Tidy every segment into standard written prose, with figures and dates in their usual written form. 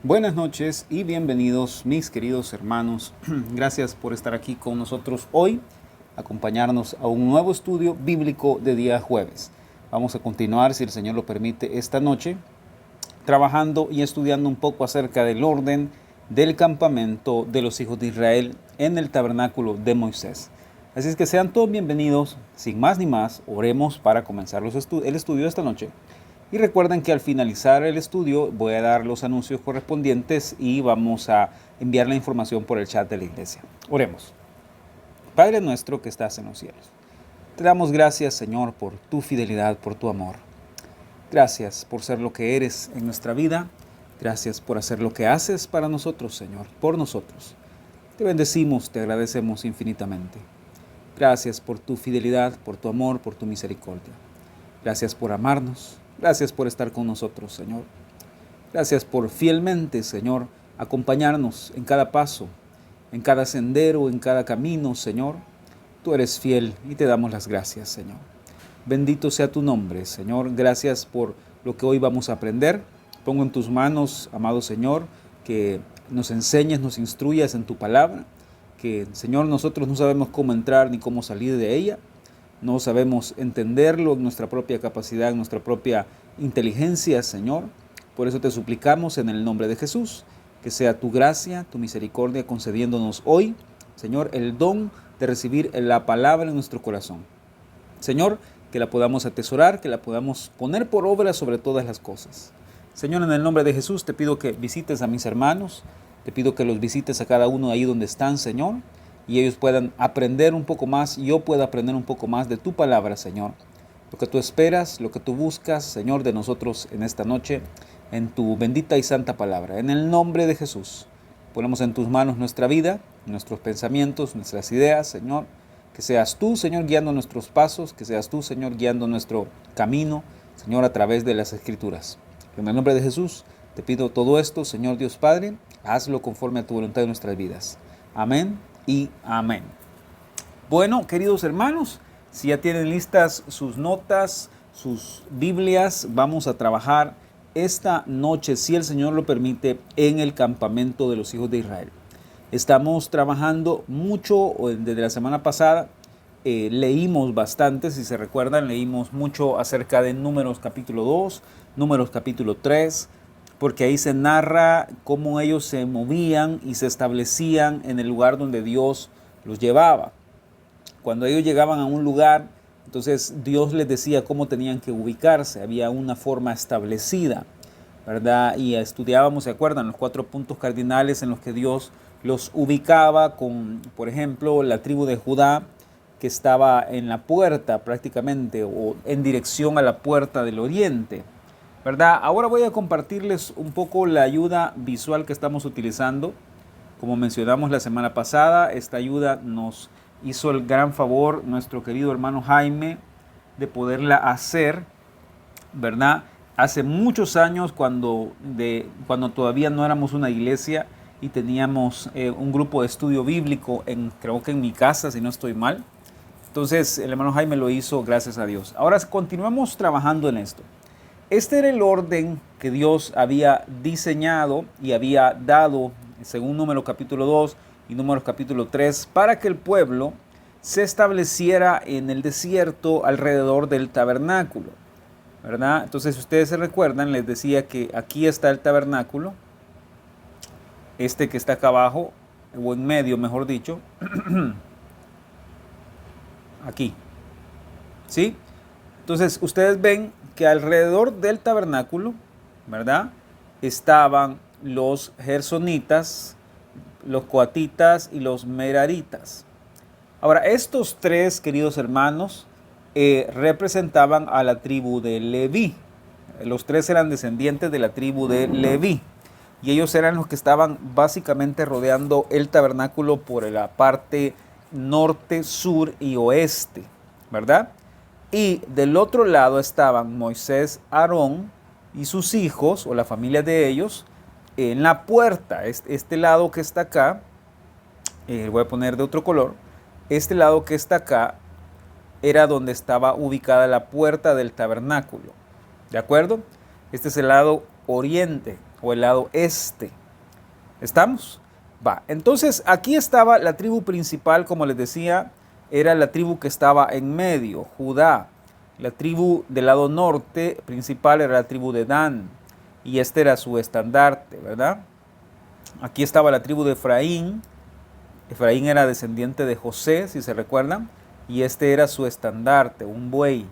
Buenas noches y bienvenidos mis queridos hermanos. Gracias por estar aquí con nosotros hoy, acompañarnos a un nuevo estudio bíblico de día jueves. Vamos a continuar, si el Señor lo permite, esta noche, trabajando y estudiando un poco acerca del orden del campamento de los hijos de Israel en el tabernáculo de Moisés. Así es que sean todos bienvenidos. Sin más ni más, oremos para comenzar el estudio de esta noche. Y recuerden que al finalizar el estudio voy a dar los anuncios correspondientes y vamos a enviar la información por el chat de la iglesia. Oremos. Padre nuestro que estás en los cielos, te damos gracias, Señor, por tu fidelidad, por tu amor. Gracias por ser lo que eres en nuestra vida. Gracias por hacer lo que haces para nosotros, Señor, por nosotros. Te bendecimos, te agradecemos infinitamente. Gracias por tu fidelidad, por tu amor, por tu misericordia. Gracias por amarnos. Gracias por estar con nosotros, Señor. Gracias por fielmente, Señor, acompañarnos en cada paso, en cada sendero, en cada camino, Señor. Tú eres fiel y te damos las gracias, Señor. Bendito sea tu nombre, Señor. Gracias por lo que hoy vamos a aprender. Pongo en tus manos, amado Señor, que nos enseñes, nos instruyas en tu palabra. Que, Señor, nosotros no sabemos cómo entrar ni cómo salir de ella. No sabemos entenderlo en nuestra propia capacidad, en nuestra propia inteligencia, Señor. Por eso te suplicamos en el nombre de Jesús, que sea tu gracia, tu misericordia concediéndonos hoy, Señor, el don de recibir la palabra en nuestro corazón. Señor, que la podamos atesorar, que la podamos poner por obra sobre todas las cosas. Señor, en el nombre de Jesús te pido que visites a mis hermanos, te pido que los visites a cada uno ahí donde están, Señor, y ellos puedan aprender un poco más, y yo pueda aprender un poco más de tu palabra, Señor. Lo que tú esperas, lo que tú buscas, Señor, de nosotros en esta noche, en tu bendita y santa palabra. En el nombre de Jesús, ponemos en tus manos nuestra vida, nuestros pensamientos, nuestras ideas, Señor. Que seas tú, Señor, guiando nuestros pasos, que seas tú, Señor, guiando nuestro camino, Señor, a través de las Escrituras. En el nombre de Jesús te pido todo esto, Señor Dios Padre, hazlo conforme a tu voluntad en nuestras vidas. Amén y amén. Bueno, queridos hermanos, si ya tienen listas sus notas, sus Biblias, vamos a trabajar esta noche, si el Señor lo permite, en el campamento de los hijos de Israel. Estamos trabajando mucho desde la semana pasada. Leímos bastante, si se recuerdan, leímos mucho acerca de Números capítulo 2, Números capítulo 3, porque ahí se narra cómo ellos se movían y se establecían en el lugar donde Dios los llevaba. Cuando ellos llegaban a un lugar, entonces Dios les decía cómo tenían que ubicarse, había una forma establecida, ¿verdad? Y estudiábamos, ¿se acuerdan? Los 4 puntos cardinales en los que Dios los ubicaba con, por ejemplo, la tribu de Judá, que estaba en la puerta prácticamente, o en dirección a la puerta del oriente, ¿verdad? Ahora voy a compartirles un poco la ayuda visual que estamos utilizando. Como mencionamos la semana pasada, esta ayuda nos hizo el gran favor nuestro querido hermano Jaime de poderla hacer, ¿verdad? Hace muchos años cuando todavía no éramos una iglesia y teníamos un grupo de estudio bíblico, creo que en mi casa, si no estoy mal. Entonces el hermano Jaime lo hizo, gracias a Dios. Ahora continuamos trabajando en esto. Este era el orden que Dios había diseñado y había dado, según Números capítulo 2 y Números capítulo 3, para que el pueblo se estableciera en el desierto alrededor del tabernáculo, ¿verdad? Entonces, si ustedes se recuerdan, les decía que aquí está el tabernáculo, este que está acá abajo, o en medio, mejor dicho, aquí, ¿sí? Entonces, ustedes ven que alrededor del tabernáculo, ¿verdad?, estaban los gersonitas, los coatitas y los meraritas. Ahora, estos tres, queridos hermanos, representaban a la tribu de Leví. Los tres eran descendientes de la tribu de Leví. Y ellos eran los que estaban básicamente rodeando el tabernáculo por la parte norte, sur y oeste, ¿verdad? Y del otro lado estaban Moisés, Aarón y sus hijos, o la familia de ellos, en la puerta. Este lado que está acá, voy a poner de otro color, este lado que está acá era donde estaba ubicada la puerta del tabernáculo. ¿De acuerdo? Este es el lado oriente o el lado este. ¿Estamos? Va. Entonces, aquí estaba la tribu principal, como les decía, era la tribu que estaba en medio, Judá. La tribu del lado norte principal era la tribu de Dan, y este era su estandarte, ¿verdad? Aquí estaba la tribu de Efraín. Efraín era descendiente de José, si se recuerdan, y este era su estandarte, un buey.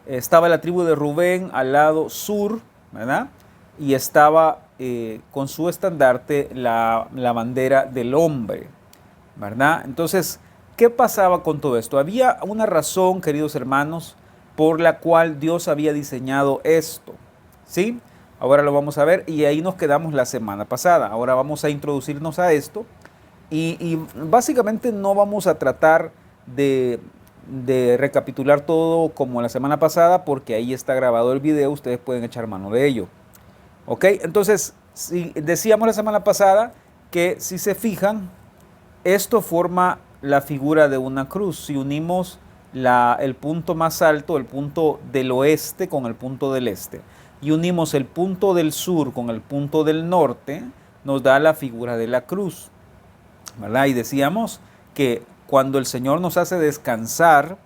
Estaba la tribu de Rubén al lado sur, ¿verdad? Y estaba con su estandarte la bandera del hombre, ¿verdad? Entonces, ¿qué pasaba con todo esto? Había una razón, queridos hermanos, por la cual Dios había diseñado esto, ¿sí? Ahora lo vamos a ver y ahí nos quedamos la semana pasada. Ahora vamos a introducirnos a esto y básicamente no vamos a tratar de recapitular todo como la semana pasada porque ahí está grabado el video, ustedes pueden echar mano de ello. ¿Ok? Entonces, si decíamos la semana pasada que si se fijan, esto forma la figura de una cruz. Si unimos el punto más alto, el punto del oeste con el punto del este, y unimos el punto del sur con el punto del norte, nos da la figura de la cruz, ¿verdad? Y decíamos que cuando el Señor nos hace descansar,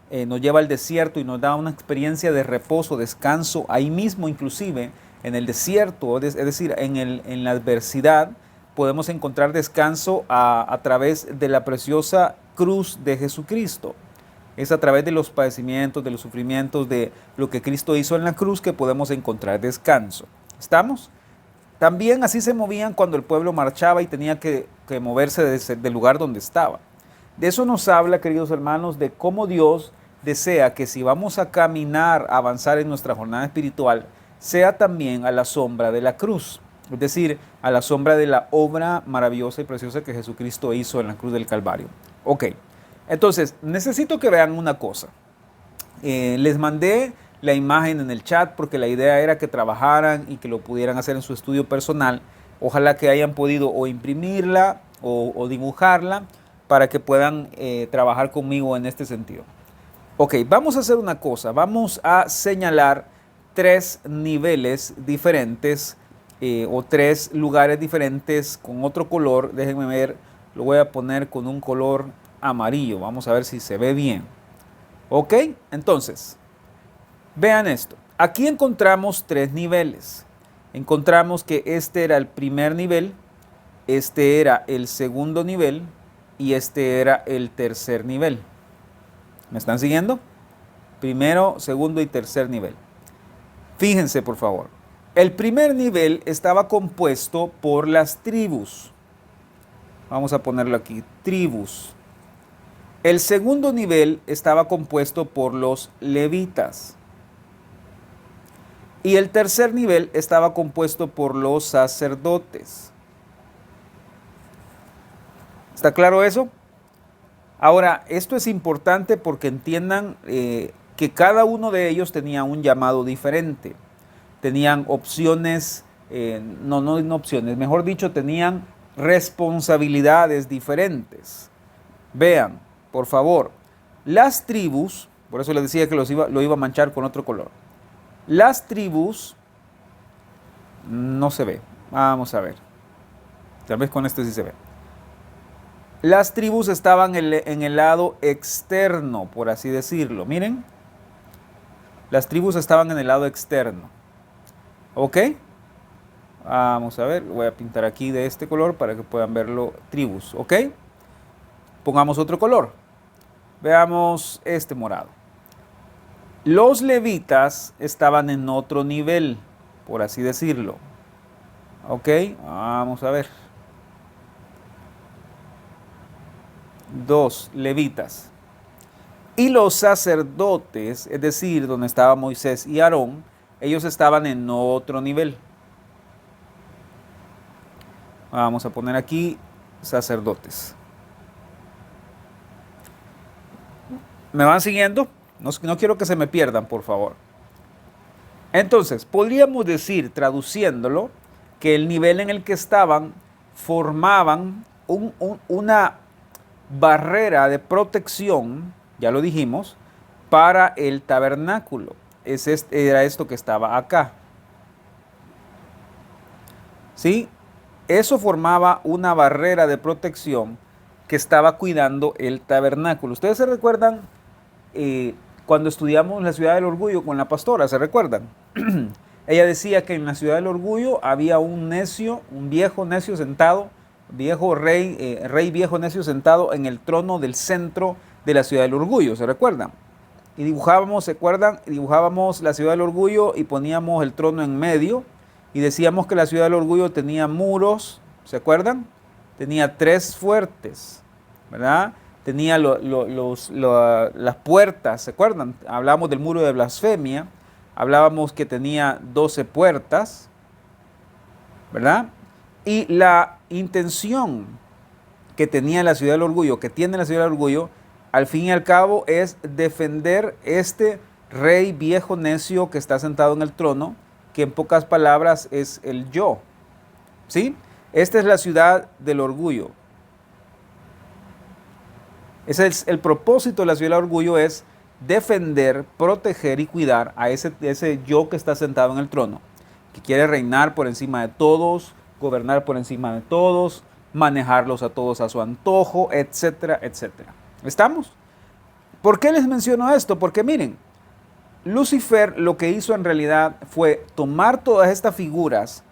nos lleva al desierto y nos da una experiencia de reposo, descanso, ahí mismo inclusive, en el desierto, es decir, en la adversidad, podemos encontrar descanso a través de la preciosa cruz de Jesucristo. Es a través de los padecimientos, de los sufrimientos, de lo que Cristo hizo en la cruz que podemos encontrar descanso. ¿Estamos? También así se movían cuando el pueblo marchaba y tenía que moverse del lugar donde estaba. De eso nos habla, queridos hermanos, de cómo Dios desea que si vamos a caminar, a avanzar en nuestra jornada espiritual, sea también a la sombra de la cruz, es decir, a la sombra de la obra maravillosa y preciosa que Jesucristo hizo en la cruz del Calvario. Ok, entonces necesito que vean una cosa. Les mandé la imagen en el chat porque la idea era que trabajaran y que lo pudieran hacer en su estudio personal. Ojalá que hayan podido o imprimirla o dibujarla para que puedan trabajar conmigo en este sentido. Ok, vamos a hacer una cosa. Vamos a señalar 3 niveles diferentes o 3 lugares diferentes con otro color. Déjenme ver, lo voy a poner con un color amarillo. Vamos a ver si se ve bien. Ok, entonces, vean esto. Aquí encontramos 3 niveles. Encontramos que este era el primer nivel, este era el segundo nivel y este era el tercer nivel. ¿Me están siguiendo? Primero, segundo y tercer nivel. Fíjense, por favor. El primer nivel estaba compuesto por las tribus. Vamos a ponerlo aquí, tribus. El segundo nivel estaba compuesto por los levitas. Y el tercer nivel estaba compuesto por los sacerdotes. ¿Está claro eso? Ahora, esto es importante porque entiendan que cada uno de ellos tenía un llamado diferente. Tenían opciones, no opciones, mejor dicho, tenían responsabilidades diferentes. Vean, por favor, las tribus, por eso les decía que lo iba a manchar con otro color. Las tribus, no se ve, vamos a ver, tal vez con este sí se ve. Las tribus estaban en el lado externo, por así decirlo. Miren, las tribus estaban en el lado externo. ¿Ok? Vamos a ver, voy a pintar aquí de este color para que puedan verlo, tribus. ¿Ok? Pongamos otro color. Veamos este morado. Los levitas estaban en otro nivel, por así decirlo. ¿Ok? Vamos a ver. 2 levitas. Y los sacerdotes, es decir, donde estaba Moisés y Aarón, ellos estaban en otro nivel. Vamos a poner aquí sacerdotes. ¿Me van siguiendo? No quiero que se me pierdan, por favor. Entonces, podríamos decir, traduciéndolo, que el nivel en el que estaban formaban una barrera de protección, ya lo dijimos, para el tabernáculo. Era esto que estaba acá. ¿sí? Eso formaba una barrera de protección que estaba cuidando el tabernáculo. ¿Ustedes se recuerdan cuando estudiamos la ciudad del orgullo con la pastora? ¿Se recuerdan? Ella decía que en la ciudad del orgullo había un necio, un viejo necio sentado, rey viejo necio sentado en el trono del centro de la ciudad del orgullo. ¿Se recuerdan? Y dibujábamos, ¿se acuerdan? Dibujábamos la ciudad del orgullo y poníamos el trono en medio y decíamos que la ciudad del orgullo tenía muros, ¿se acuerdan? Tenía 3 fuertes, ¿verdad? Tenía las puertas, ¿se acuerdan? Hablábamos del muro de blasfemia, hablábamos que tenía 12 puertas, ¿verdad? Y la intención que tenía la ciudad del orgullo, que tiene la ciudad del orgullo, al fin y al cabo es defender este rey viejo necio que está sentado en el trono, que en pocas palabras es el yo. ¿Sí? Esta es la ciudad del orgullo. Ese es el propósito de la ciudad del orgullo, es defender, proteger y cuidar a ese yo que está sentado en el trono, que quiere reinar por encima de todos, gobernar por encima de todos, manejarlos a todos a su antojo, etcétera, etcétera. ¿Estamos? ¿Por qué les menciono esto? Porque miren, Lucifer lo que hizo en realidad fue tomar todas estas figuras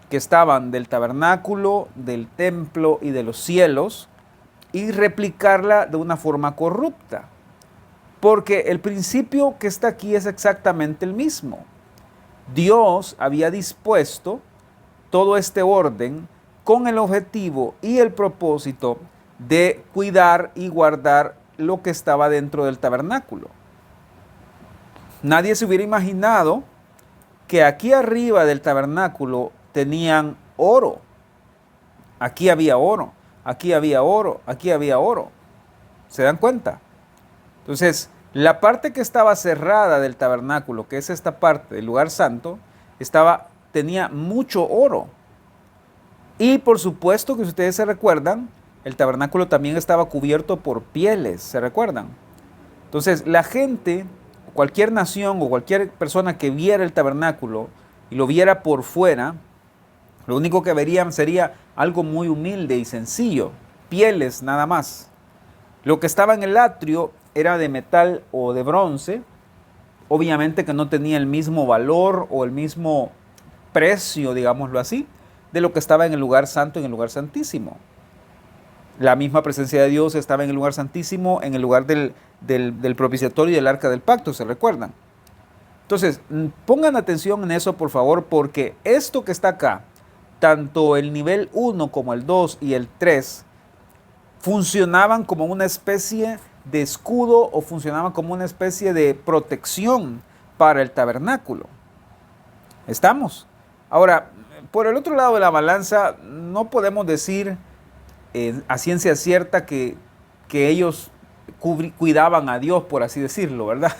que estaban del tabernáculo, del templo y de los cielos y replicarla de una forma corrupta. Porque el principio que está aquí es exactamente el mismo. Dios había dispuesto todo este orden con el objetivo y el propósito de cuidar y guardar lo que estaba dentro del tabernáculo. Nadie se hubiera imaginado que aquí arriba del tabernáculo tenían oro. Aquí había oro, aquí había oro, aquí había oro. ¿Se dan cuenta? Entonces, la parte que estaba cerrada del tabernáculo, que es esta parte del lugar santo, tenía mucho oro. Y por supuesto que si ustedes se recuerdan, el tabernáculo también estaba cubierto por pieles, ¿se recuerdan? Entonces, la gente, cualquier nación o cualquier persona que viera el tabernáculo y lo viera por fuera, lo único que verían sería algo muy humilde y sencillo, pieles nada más. Lo que estaba en el atrio era de metal o de bronce, obviamente que no tenía el mismo valor o el mismo precio, digámoslo así, de lo que estaba en el lugar santo, en el lugar santísimo. La misma presencia de Dios estaba en el lugar santísimo, en el lugar del propiciatorio y del arca del pacto, ¿se recuerdan? Entonces, pongan atención en eso, por favor, porque esto que está acá, tanto el nivel 1 como el 2 y el 3, funcionaban como una especie de escudo o funcionaban como una especie de protección para el tabernáculo. ¿Estamos? Ahora, por el otro lado de la balanza, no podemos decir a ciencia cierta que ellos cuidaban a Dios, por así decirlo, ¿verdad?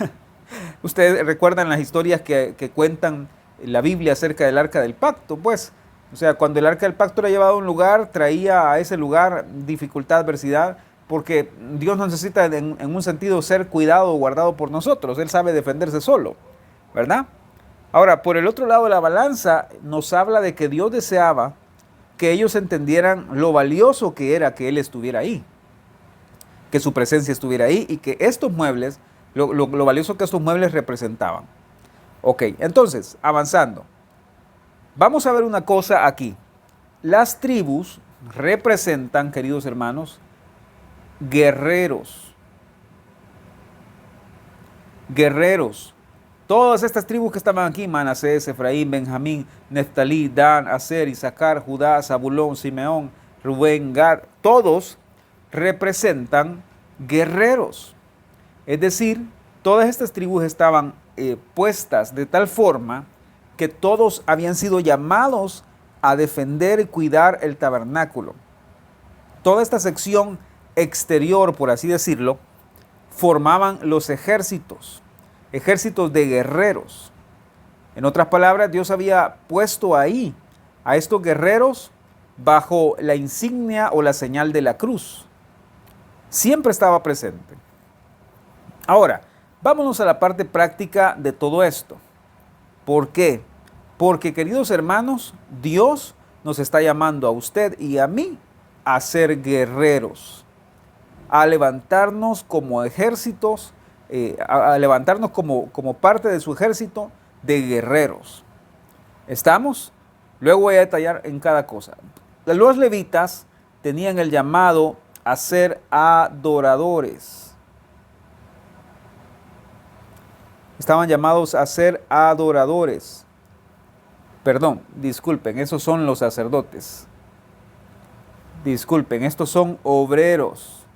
Ustedes recuerdan las historias que cuentan la Biblia acerca del arca del pacto, pues. O sea, cuando el arca del pacto era llevado a un lugar, traía a ese lugar dificultad, adversidad, porque Dios no necesita en un sentido ser cuidado o guardado por nosotros. Él sabe defenderse solo, ¿verdad? Ahora, por el otro lado de la balanza, nos habla de que Dios deseaba que ellos entendieran lo valioso que era que Él estuviera ahí, que su presencia estuviera ahí y que estos muebles, lo valioso que estos muebles representaban. Ok, entonces, avanzando. Vamos a ver una cosa aquí. Las tribus representan, queridos hermanos, guerreros. Guerreros. Todas estas tribus que estaban aquí, Manasés, Efraín, Benjamín, Neftalí, Dan, Aser, Isaacar, Judá, Zabulón, Simeón, Rubén, Gad, todos representan guerreros. Es decir, todas estas tribus estaban puestas de tal forma que todos habían sido llamados a defender y cuidar el tabernáculo. Toda esta sección exterior, por así decirlo, formaban los ejércitos de guerreros. En otras palabras, Dios había puesto ahí a estos guerreros bajo la insignia o la señal de la cruz. Siempre estaba presente. Ahora, vámonos a la parte práctica de todo esto. ¿Por qué? Porque, queridos hermanos, Dios nos está llamando a usted y a mí a ser guerreros, a levantarnos como ejércitos, a levantarnos como parte de su ejército de guerreros. ¿Estamos? Luego voy a detallar en cada cosa. Los levitas tenían el llamado a ser adoradores. Estaban llamados a ser adoradores. Perdón, disculpen, esos son los sacerdotes. Disculpen, estos son obreros.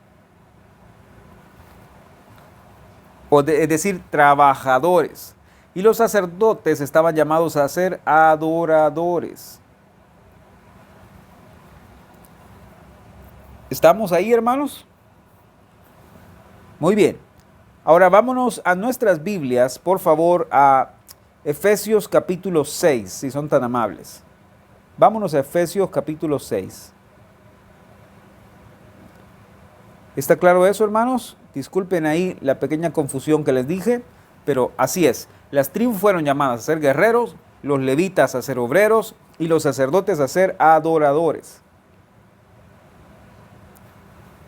Es decir, trabajadores. Y los sacerdotes estaban llamados a ser adoradores. ¿Estamos ahí, hermanos? Muy bien. Ahora vámonos a nuestras Biblias, por favor, a Efesios capítulo 6, si son tan amables. Vámonos a Efesios capítulo 6. ¿Está claro eso, hermanos? Disculpen ahí la pequeña confusión que les dije, pero así es. Las tribus fueron llamadas a ser guerreros, los levitas a ser obreros y los sacerdotes a ser adoradores.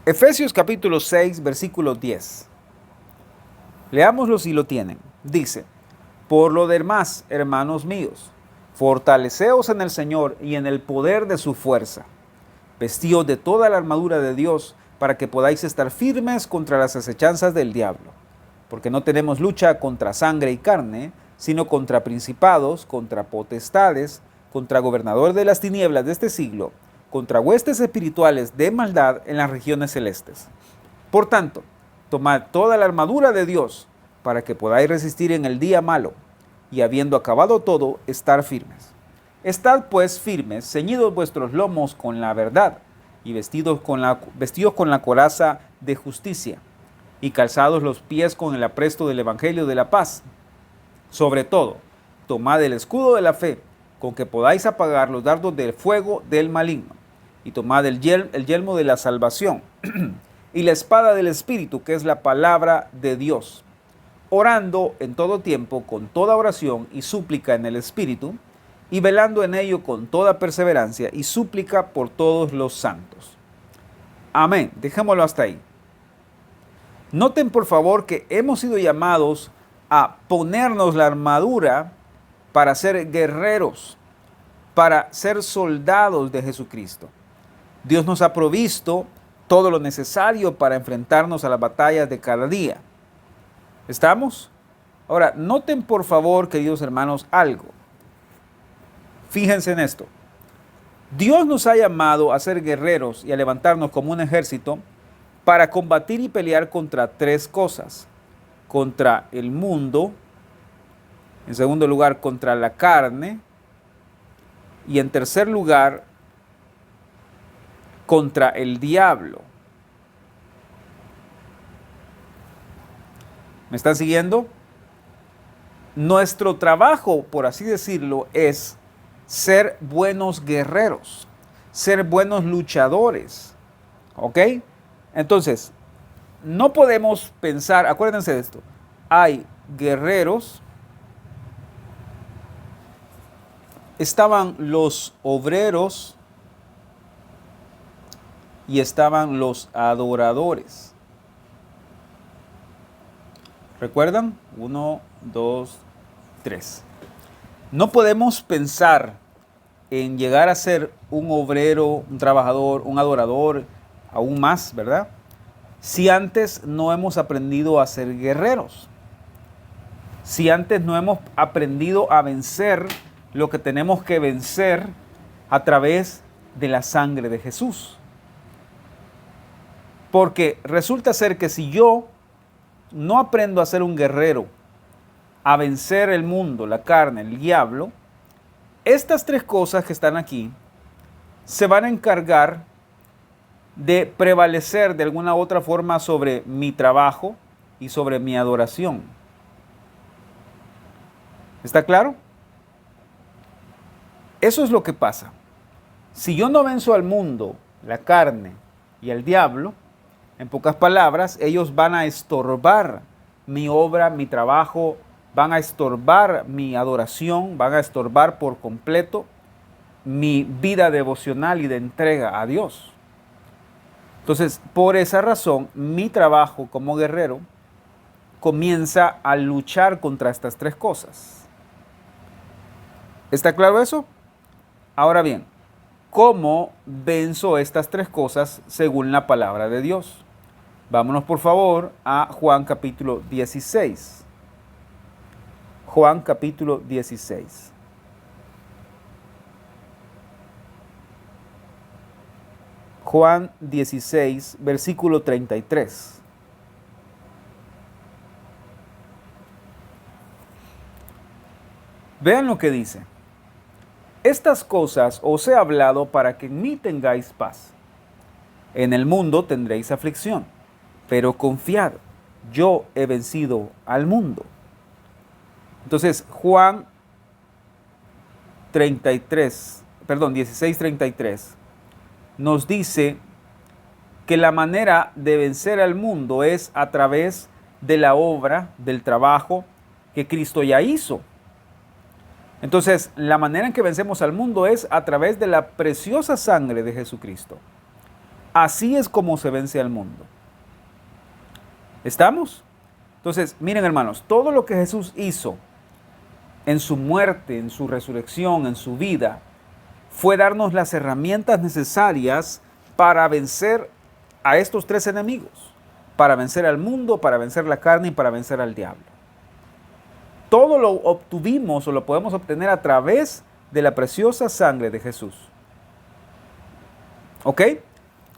Efesios capítulo 6, versículo 10. Leámoslo si lo tienen. Dice: por lo demás, hermanos míos, fortaleceos en el Señor y en el poder de su fuerza. Vestíos de toda la armadura de Dios para que podáis estar firmes contra las acechanzas del diablo. Porque no tenemos lucha contra sangre y carne, sino contra principados, contra potestades, contra gobernadores de las tinieblas de este siglo, contra huestes espirituales de maldad en las regiones celestes. Por tanto, tomad toda la armadura de Dios para que podáis resistir en el día malo, y habiendo acabado todo, estar firmes. Estad pues firmes, ceñidos vuestros lomos con la verdad, y vestidos con la coraza de justicia, y calzados los pies con el apresto del evangelio de la paz. Sobre todo, tomad el escudo de la fe, con que podáis apagar los dardos del fuego del maligno, y tomad el yelmo de la salvación, y la espada del Espíritu, que es la palabra de Dios, orando en todo tiempo con toda oración y súplica en el Espíritu, y velando en ello con toda perseverancia y súplica por todos los santos. Amén. Dejémoslo hasta ahí. Noten por favor que hemos sido llamados a ponernos la armadura para ser guerreros, para ser soldados de Jesucristo. Dios nos ha provisto todo lo necesario para enfrentarnos a las batallas de cada día. ¿Estamos? Ahora, noten por favor, queridos hermanos, algo. Fíjense en esto. Dios nos ha llamado a ser guerreros y a levantarnos como un ejército para combatir y pelear contra tres cosas. Contra el mundo, en segundo lugar, contra la carne, y en tercer lugar, contra el diablo. ¿Me están siguiendo? Nuestro trabajo, por así decirlo, es ser buenos guerreros, ser buenos luchadores. ¿Ok? Entonces, no podemos pensar, acuérdense de esto, hay guerreros, estaban los obreros y estaban los adoradores. ¿Recuerdan? 1, 2, 3. No podemos pensar en llegar a ser un obrero, un trabajador, un adorador, aún más, ¿verdad? Si antes no hemos aprendido a ser guerreros. Si antes no hemos aprendido a vencer lo que tenemos que vencer a través de la sangre de Jesús. Porque resulta ser que si yo no aprendo a ser un guerrero, a vencer el mundo, la carne, el diablo, estas tres cosas que están aquí se van a encargar de prevalecer de alguna u otra forma sobre mi trabajo y sobre mi adoración. ¿Está claro? Eso es lo que pasa. Si yo no venzo al mundo, la carne y el diablo, en pocas palabras, ellos van a estorbar mi obra, mi trabajo, van a estorbar mi adoración, van a estorbar por completo mi vida devocional y de entrega a Dios. Entonces, por esa razón, mi trabajo como guerrero comienza a luchar contra estas tres cosas. ¿Está claro eso? Ahora bien, ¿cómo venzo estas tres cosas según la palabra de Dios? Vámonos por favor a Juan capítulo 16. Juan capítulo 16. Juan 16, versículo 33. Vean lo que dice. Estas cosas os he hablado para que en mí tengáis paz. En el mundo tendréis aflicción, pero confiad, yo he vencido al mundo. Entonces, Juan 16:33 nos dice que la manera de vencer al mundo es a través de la obra, del trabajo que Cristo ya hizo. Entonces, la manera en que vencemos al mundo es a través de la preciosa sangre de Jesucristo. Así es como se vence al mundo. ¿Estamos? Entonces, miren hermanos, todo lo que Jesús hizo en su muerte, en su resurrección, en su vida, fue darnos las herramientas necesarias para vencer a estos tres enemigos, para vencer al mundo, para vencer la carne y para vencer al diablo. Todo lo obtuvimos o lo podemos obtener a través de la preciosa sangre de Jesús. ¿Ok?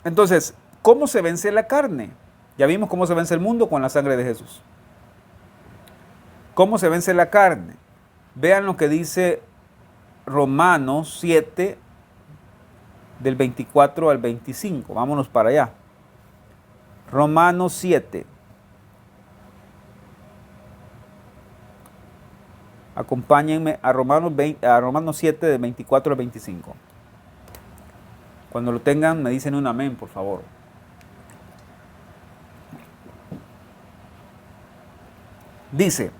Entonces, ¿cómo se vence la carne? Ya vimos cómo se vence el mundo con la sangre de Jesús. ¿Cómo se vence la carne? Vean lo que dice Romanos 7, del 24 al 25. Vámonos para allá. Romanos 7. Acompáñenme a Romanos 7, del 24 al 25. Cuando lo tengan, me dicen un amén, por favor. Dice,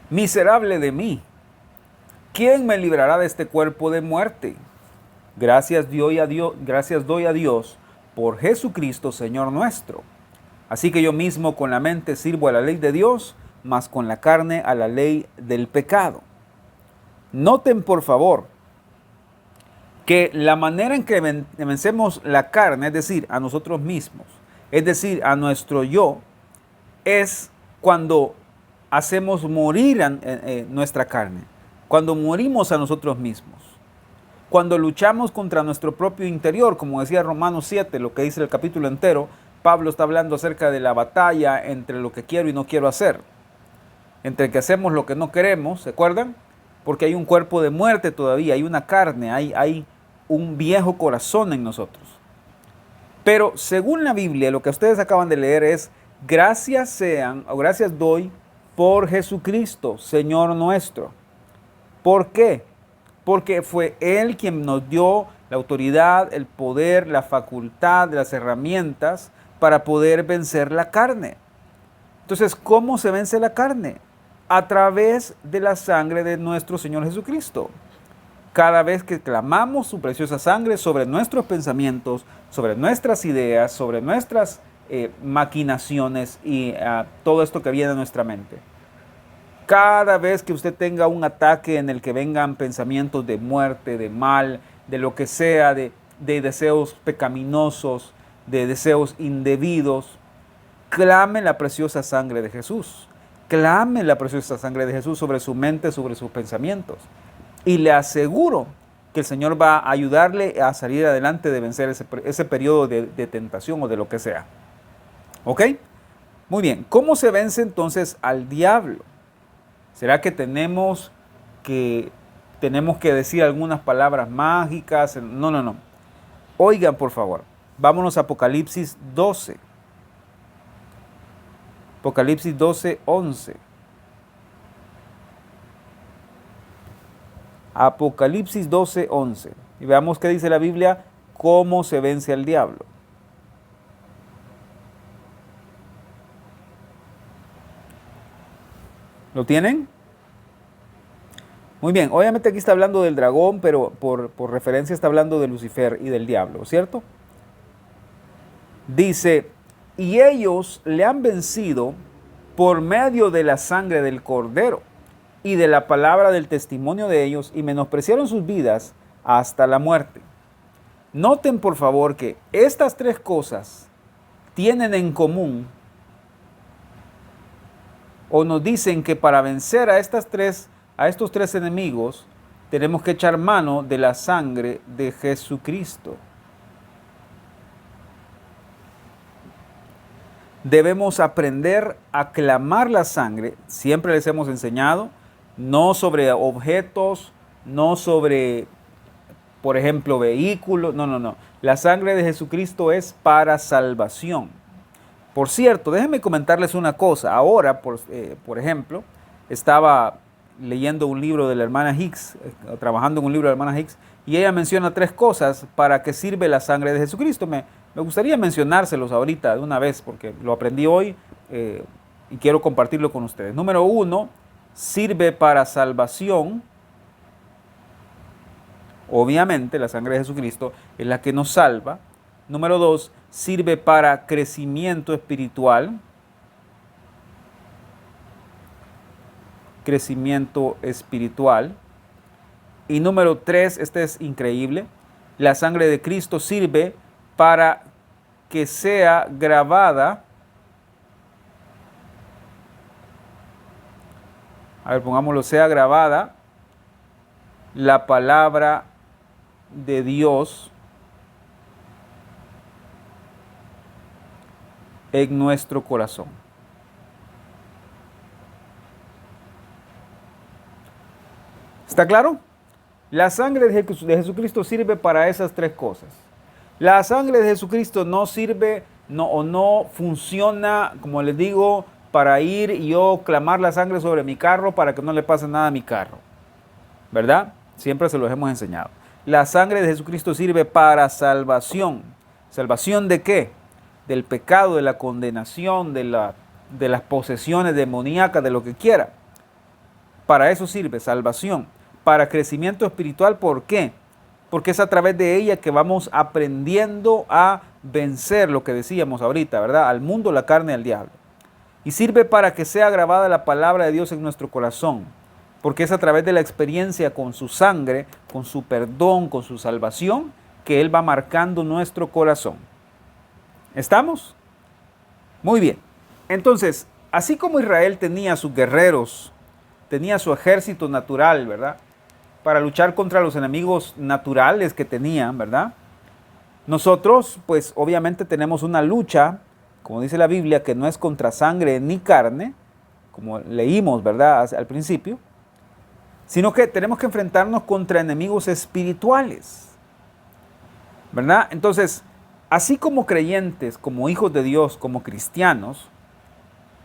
miserable de mí, ¿quién me librará de este cuerpo de muerte? Gracias doy a Dios por Jesucristo, Señor nuestro. Así que yo mismo con la mente sirvo a la ley de Dios, mas con la carne a la ley del pecado. Noten, por favor, que la manera en que vencemos la carne, es decir, a nosotros mismos, es decir, a nuestro yo, es cuando hacemos morir nuestra carne, cuando morimos a nosotros mismos, cuando luchamos contra nuestro propio interior, como decía Romanos 7, lo que dice el capítulo entero. Pablo está hablando acerca de la batalla entre lo que quiero y no quiero hacer, entre que hacemos lo que no queremos, ¿se acuerdan? Porque hay un cuerpo de muerte todavía, hay una carne, hay un viejo corazón en nosotros. Pero según la Biblia, lo que ustedes acaban de leer es: gracias sean, o gracias doy por Jesucristo, Señor nuestro. ¿Por qué? Porque fue Él quien nos dio la autoridad, el poder, la facultad, las herramientas para poder vencer la carne. Entonces, ¿cómo se vence la carne? A través de la sangre de nuestro Señor Jesucristo. Cada vez que clamamos su preciosa sangre sobre nuestros pensamientos, sobre nuestras ideas, sobre nuestras maquinaciones y todo esto que viene a nuestra mente. Cada vez que usted tenga un ataque en el que vengan pensamientos de muerte, de mal, de lo que sea, de deseos pecaminosos, de deseos indebidos, clame la preciosa sangre de Jesús. Clame la preciosa sangre de Jesús sobre su mente, sobre sus pensamientos. Y le aseguro que el Señor va a ayudarle a salir adelante de vencer ese periodo de tentación o de lo que sea. ¿Ok? Muy bien. ¿Cómo se vence entonces al diablo? ¿Será que tenemos que decir algunas palabras mágicas? No. Oigan, por favor. Vámonos a Apocalipsis 12. Apocalipsis 12, 11. Apocalipsis 12, 11. Y veamos qué dice la Biblia, cómo se vence al diablo. ¿Lo tienen? Muy bien, obviamente aquí está hablando del dragón, pero por referencia está hablando de Lucifer y del diablo, ¿cierto? Dice, y ellos le han vencido por medio de la sangre del cordero y de la palabra del testimonio de ellos, y menospreciaron sus vidas hasta la muerte. Noten por favor que estas tres cosas tienen en común, o nos dicen que para vencer a estos tres enemigos, tenemos que echar mano de la sangre de Jesucristo. Debemos aprender a clamar la sangre, siempre les hemos enseñado, no sobre objetos, no sobre, por ejemplo, vehículos, no. La sangre de Jesucristo es para salvación. Por cierto, déjenme comentarles una cosa. Ahora, por ejemplo, estaba leyendo un libro de la hermana Hicks, trabajando en un libro de la hermana Hicks, y ella menciona tres cosas para que sirve la sangre de Jesucristo. Me gustaría mencionárselos ahorita de una vez, porque lo aprendí hoy y quiero compartirlo con ustedes. Número 1, sirve para salvación. Obviamente, la sangre de Jesucristo es la que nos salva. Número 2, sirve para crecimiento espiritual. Crecimiento espiritual. Y número 3, este es increíble, la sangre de Cristo sirve para que sea grabada, a ver, pongámoslo, sea grabada la palabra de Dios en nuestro corazón. ¿Está claro? La sangre de Jesucristo sirve para esas tres cosas. La sangre de Jesucristo no sirve no funciona, como les digo, para ir y yo clamar la sangre sobre mi carro para que no le pase nada a mi carro. ¿Verdad? Siempre se los hemos enseñado. La sangre de Jesucristo sirve para salvación. ¿Salvación de qué? Del pecado, de la condenación, de las posesiones demoníacas, de lo que quiera. Para eso sirve, salvación. Para crecimiento espiritual, ¿por qué? Porque es a través de ella que vamos aprendiendo a vencer lo que decíamos ahorita, ¿verdad? Al mundo, la carne y al diablo. Y sirve para que sea grabada la palabra de Dios en nuestro corazón, porque es a través de la experiencia con su sangre, con su perdón, con su salvación, que Él va marcando nuestro corazón. ¿Estamos? Muy bien. Entonces, así como Israel tenía sus guerreros, tenía su ejército natural, ¿verdad? Para luchar contra los enemigos naturales que tenían, ¿verdad? Nosotros, pues obviamente tenemos una lucha, como dice la Biblia, que no es contra sangre ni carne, como leímos, ¿verdad? Al principio, sino que tenemos que enfrentarnos contra enemigos espirituales, ¿verdad? Entonces, así como creyentes, como hijos de Dios, como cristianos,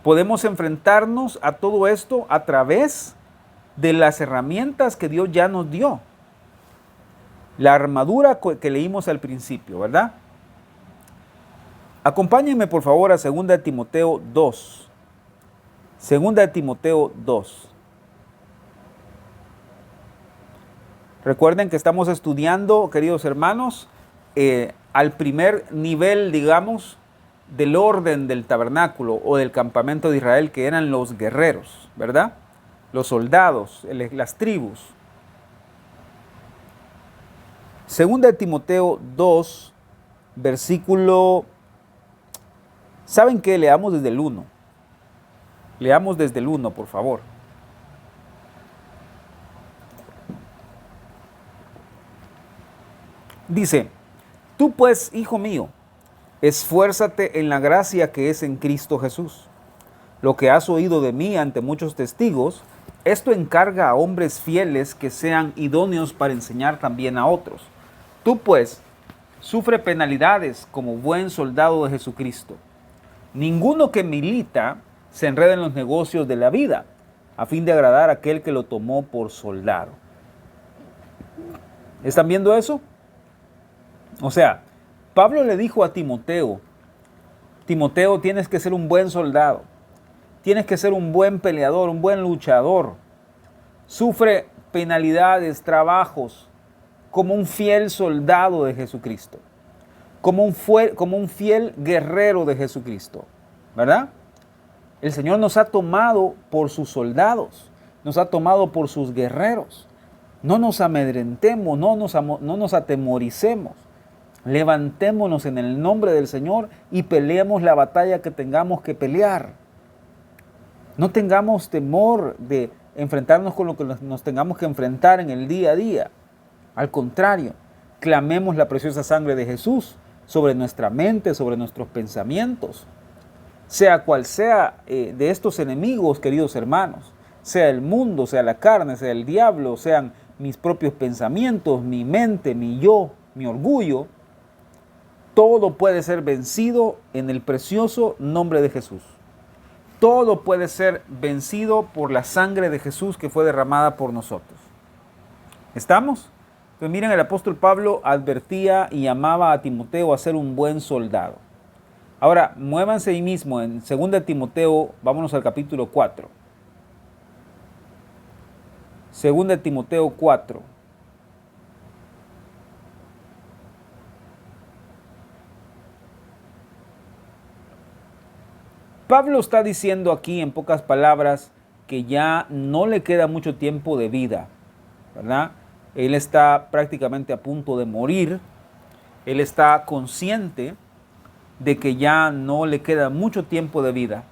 podemos enfrentarnos a todo esto a través de las herramientas que Dios ya nos dio. La armadura que leímos al principio, ¿verdad? Acompáñenme por favor a 2 Timoteo 2. 2 Timoteo 2. Recuerden que estamos estudiando, queridos hermanos, al primer nivel, digamos, del orden del tabernáculo o del campamento de Israel, que eran los guerreros, ¿verdad? Los soldados, las tribus. 2 Timoteo 2, versículo... ¿Saben qué? Leamos desde el 1. Leamos desde el 1, por favor. Dice, tú pues, hijo mío, esfuérzate en la gracia que es en Cristo Jesús. Lo que has oído de mí ante muchos testigos, esto encarga a hombres fieles que sean idóneos para enseñar también a otros. Tú pues, sufre penalidades como buen soldado de Jesucristo. Ninguno que milita se enreda en los negocios de la vida, a fin de agradar a aquel que lo tomó por soldado. ¿Están viendo eso? O sea, Pablo le dijo a Timoteo, Timoteo, tienes que ser un buen soldado. Tienes que ser un buen peleador, un buen luchador. Sufre penalidades, trabajos, como un fiel soldado de Jesucristo, como un fiel guerrero de Jesucristo, ¿verdad? El Señor nos ha tomado por sus soldados, nos ha tomado por sus guerreros. No nos amedrentemos, no nos atemoricemos. Levantémonos en el nombre del Señor y peleemos la batalla que tengamos que pelear. No tengamos temor de enfrentarnos con lo que nos tengamos que enfrentar en el día a día. Al contrario, clamemos la preciosa sangre de Jesús sobre nuestra mente, sobre nuestros pensamientos. Sea cual sea de estos enemigos, queridos hermanos, sea el mundo, sea la carne, sea el diablo, sean mis propios pensamientos, mi mente, mi yo, mi orgullo, todo puede ser vencido en el precioso nombre de Jesús. Todo puede ser vencido por la sangre de Jesús que fue derramada por nosotros. ¿Estamos? Pues miren, el apóstol Pablo advertía y llamaba a Timoteo a ser un buen soldado. Ahora, muévanse ahí mismo en 2 Timoteo, vámonos al capítulo 4. 2 Timoteo 4. Pablo está diciendo aquí en pocas palabras que ya no le queda mucho tiempo de vida, ¿verdad? Él está prácticamente a punto de morir. Él está consciente de que ya no le queda mucho tiempo de vida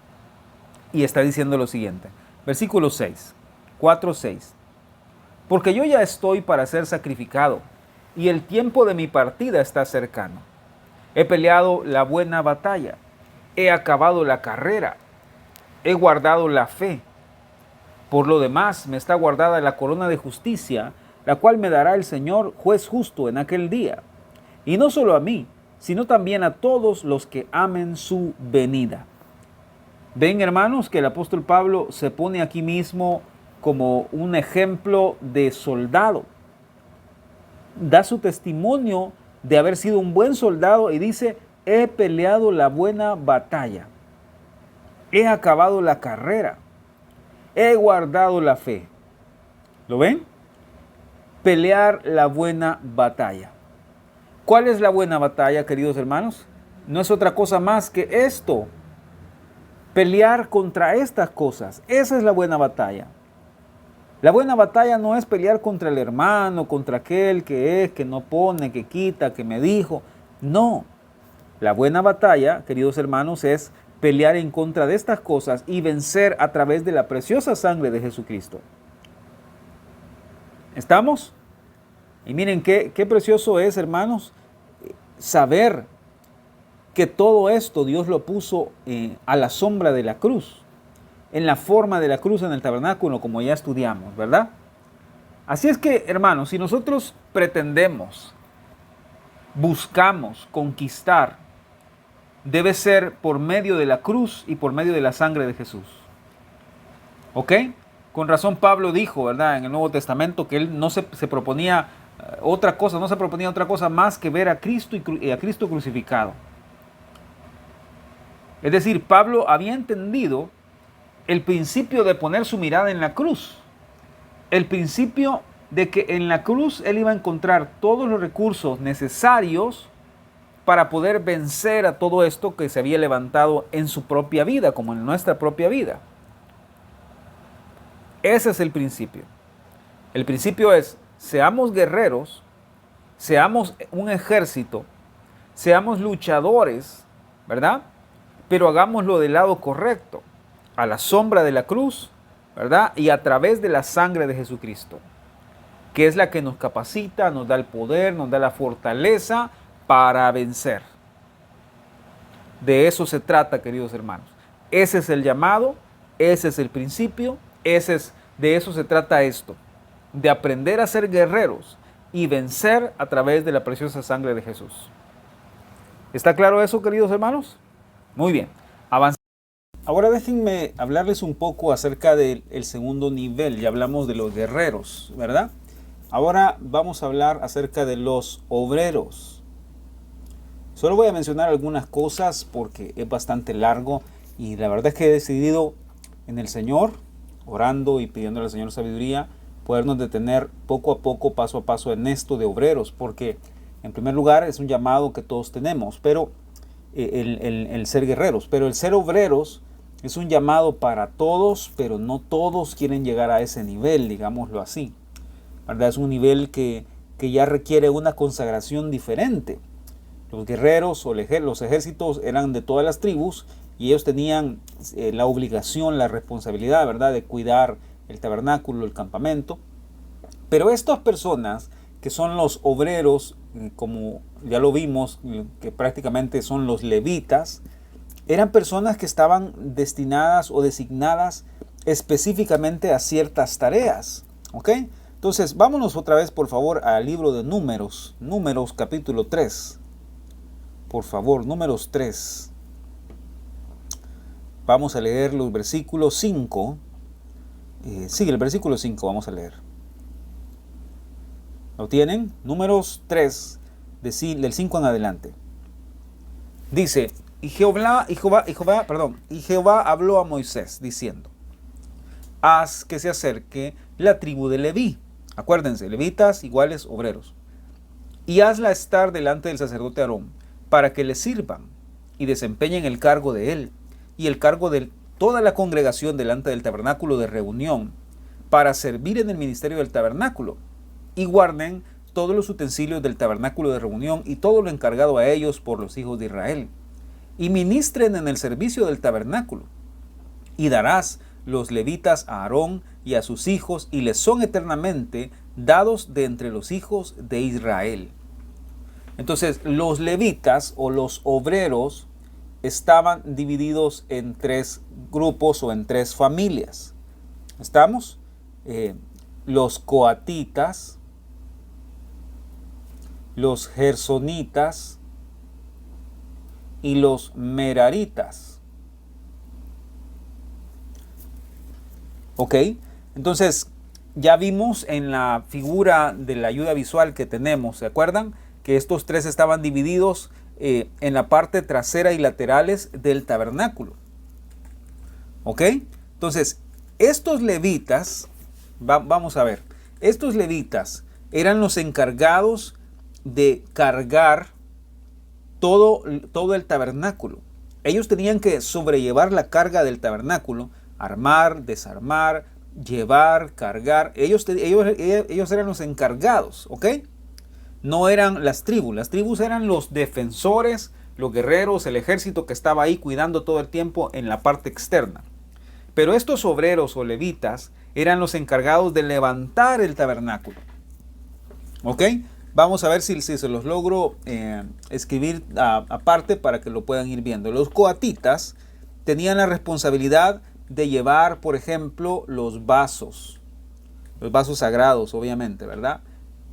y está diciendo lo siguiente. Versículo 6, 4:6. Porque yo ya estoy para ser sacrificado y el tiempo de mi partida está cercano. He peleado la buena batalla, he acabado la carrera, he guardado la fe. Por lo demás, me está guardada la corona de justicia, la cual me dará el Señor, juez justo, en aquel día. Y no solo a mí, sino también a todos los que amen su venida. Ven, hermanos, que el apóstol Pablo se pone aquí mismo como un ejemplo de soldado. Da su testimonio de haber sido un buen soldado y dice, he peleado la buena batalla, he acabado la carrera, he guardado la fe. ¿Lo ven? Pelear la buena batalla. ¿Cuál es la buena batalla, queridos hermanos? No es otra cosa más que esto. Pelear contra estas cosas. Esa es la buena batalla. La buena batalla no es pelear contra el hermano, contra aquel que es, que no pone, que quita, que me dijo. No. La buena batalla, queridos hermanos, es pelear en contra de estas cosas y vencer a través de la preciosa sangre de Jesucristo. ¿Estamos? Y miren qué precioso es, hermanos, saber que todo esto Dios lo puso a la sombra de la cruz, en la forma de la cruz en el tabernáculo, como ya estudiamos, ¿verdad? Así es que, hermanos, si nosotros pretendemos, buscamos conquistar, debe ser por medio de la cruz y por medio de la sangre de Jesús. ¿Ok? Con razón Pablo dijo, ¿verdad?, en el Nuevo Testamento que él no se proponía otra cosa, no se proponía otra cosa más que ver a Cristo y a Cristo crucificado. Es decir, Pablo había entendido el principio de poner su mirada en la cruz, el principio de que en la cruz él iba a encontrar todos los recursos necesarios para poder vencer a todo esto que se había levantado en su propia vida, como en nuestra propia vida. Ese es el principio. El principio es, seamos guerreros, seamos un ejército, seamos luchadores, ¿verdad? Pero hagámoslo del lado correcto, a la sombra de la cruz, ¿verdad? Y a través de la sangre de Jesucristo, que es la que nos capacita, nos da el poder, nos da la fortaleza para vencer. De eso se trata, queridos hermanos. Ese es el llamado, ese es el principio, de eso se trata esto, de aprender a ser guerreros y vencer a través de la preciosa sangre de Jesús. ¿Está claro eso, queridos hermanos? Muy bien, avanzamos. Ahora déjenme hablarles un poco acerca del segundo nivel. Ya hablamos de los guerreros, ¿verdad? Ahora vamos a hablar acerca de los obreros. Solo voy a mencionar algunas cosas porque es bastante largo y la verdad es que he decidido en el Señor, orando y pidiéndole al Señor sabiduría, podernos detener poco a poco, paso a paso en esto de obreros, porque en primer lugar es un llamado que todos tenemos, pero el ser guerreros, pero el ser obreros es un llamado para todos, pero no todos quieren llegar a ese nivel, digámoslo así, ¿verdad? Es un nivel que ya requiere una consagración diferente. Los guerreros o los ejércitos eran de todas las tribus y ellos tenían la obligación, la responsabilidad, ¿verdad?, de cuidar el tabernáculo, el campamento. Pero estas personas que son los obreros, como ya lo vimos, que prácticamente son los levitas, eran personas que estaban destinadas o designadas específicamente a ciertas tareas. ¿Ok? Entonces, vámonos otra vez, por favor, al libro de Números. Números capítulo 3. Por favor, Números 3. Vamos a leer los versículos 5. Sí, el versículo 5 vamos a leer. ¿Lo tienen? Números 3, del 5 en adelante. Dice, y Jehová habló a Moisés diciendo, haz que se acerque la tribu de Leví. Acuérdense, levitas iguales obreros. Y hazla estar delante del sacerdote Aarón, para que le sirvan y desempeñen el cargo de él y el cargo de toda la congregación delante del tabernáculo de reunión, para servir en el ministerio del tabernáculo, y guarden todos los utensilios del tabernáculo de reunión y todo lo encargado a ellos por los hijos de Israel, y ministren en el servicio del tabernáculo. Y darás los levitas a Aarón y a sus hijos, y les son eternamente dados de entre los hijos de Israel. Entonces, los levitas o los obreros estaban divididos en 3 grupos o en 3 familias. ¿Estamos? Los coatitas, los gersonitas y los meraritas. ¿Ok? Entonces, ya vimos en la figura de la ayuda visual que tenemos, ¿se acuerdan? Que estos 3 estaban divididos en la parte trasera y laterales del tabernáculo. ¿Ok? Entonces, estos levitas, vamos a ver, estos levitas eran los encargados de cargar todo el tabernáculo. Ellos tenían que sobrellevar la carga del tabernáculo, armar, desarmar, llevar, cargar. Ellos eran los encargados, ¿ok? No eran las tribus eran los defensores, los guerreros, el ejército que estaba ahí cuidando todo el tiempo en la parte externa. Pero estos obreros o levitas eran los encargados de levantar el tabernáculo. ¿Ok? Vamos a ver si se los logro escribir aparte para que lo puedan ir viendo. Los coatitas tenían la responsabilidad de llevar, por ejemplo, los vasos sagrados, obviamente, ¿verdad?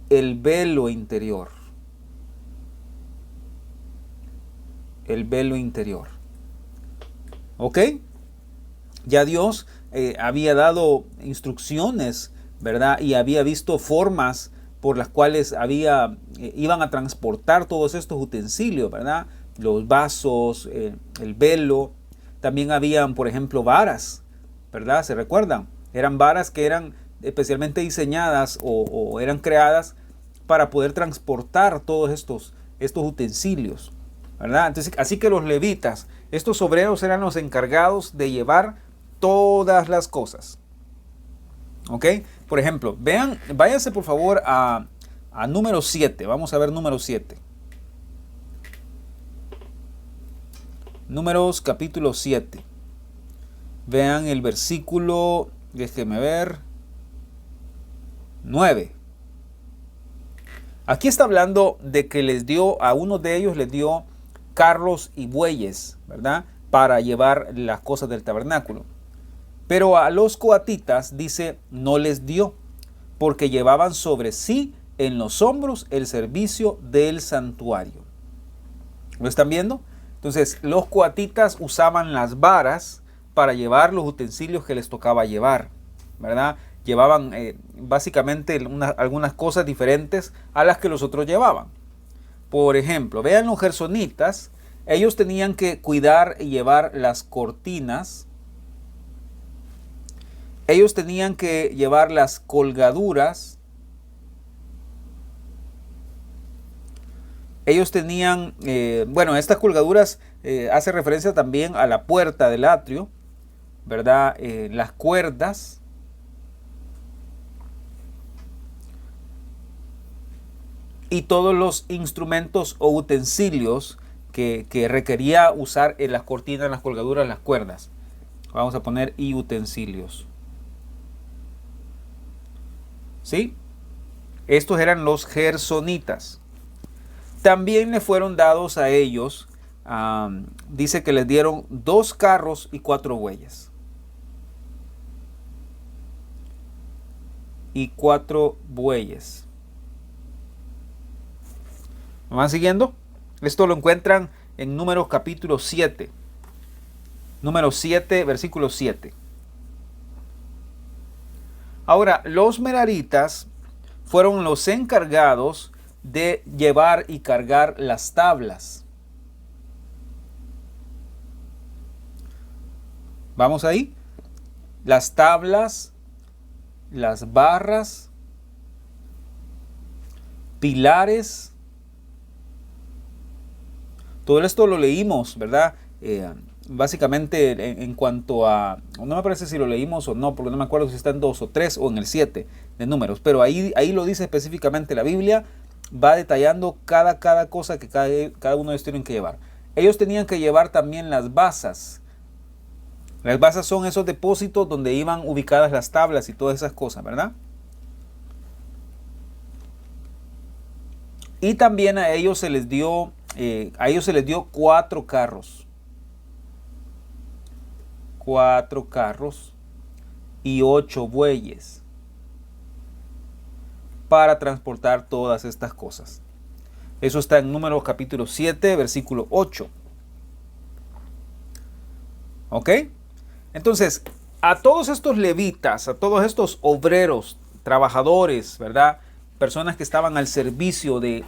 El velo interior. El velo interior. ¿Ok? Ya Dios había dado instrucciones, ¿verdad? Y había visto formas por las cuales iban a transportar todos estos utensilios, ¿verdad? Los vasos, el velo. También habían, por ejemplo, varas, ¿verdad? ¿Se recuerdan? Eran varas que eran especialmente diseñadas o eran creadas para poder transportar todos estos utensilios, ¿verdad? Entonces, así que los levitas, estos obreros eran los encargados de llevar todas las cosas. ¿Ok? Por ejemplo, váyanse por favor a número 7. Vamos a ver número 7. Números capítulo 7. Vean el versículo, déjenme ver, 9. Aquí está hablando de que a uno de ellos les dio carros y bueyes, ¿verdad? Para llevar las cosas del tabernáculo. Pero a los coatitas, dice, no les dio, porque llevaban sobre sí en los hombros el servicio del santuario. ¿Lo están viendo? Entonces, los coatitas usaban las varas para llevar los utensilios que les tocaba llevar, ¿verdad? Llevaban básicamente algunas cosas diferentes a las que los otros llevaban. Por ejemplo, vean los gersonitas, ellos tenían que cuidar y llevar las cortinas. Ellos tenían que llevar las colgaduras. Ellos tenían, estas colgaduras hace referencia también a la puerta del atrio, ¿verdad? Las cuerdas. Y todos los instrumentos o utensilios que requería usar en las cortinas, las colgaduras, las cuerdas. Vamos a poner y utensilios. ¿Sí? Estos eran los gersonitas. También le fueron dados a ellos, dice que les dieron 2 carros y 4 bueyes. Y 4 bueyes. ¿Me van siguiendo? Esto lo encuentran en Números capítulo 7. Número 7, versículo 7. Ahora, los meraritas fueron los encargados de llevar y cargar las tablas. ¿Vamos ahí? Las tablas, las barras, pilares. Todo esto lo leímos, ¿verdad? Básicamente en cuanto a... No me parece si lo leímos o no, porque no me acuerdo si está en 2 o 3 o en el 7 de Números. Pero ahí lo dice específicamente la Biblia. Va detallando cada cosa que cada uno de ellos tienen que llevar. Ellos tenían que llevar también las basas. Las basas son esos depósitos donde iban ubicadas las tablas y todas esas cosas, ¿verdad? Y también a ellos se les dio 4 carros. 4 carros y 8 bueyes para transportar todas estas cosas. Eso está en Números capítulo 7, versículo 8. ¿Ok? Entonces, a todos estos levitas, a todos estos obreros, trabajadores, ¿verdad? Personas que estaban al servicio de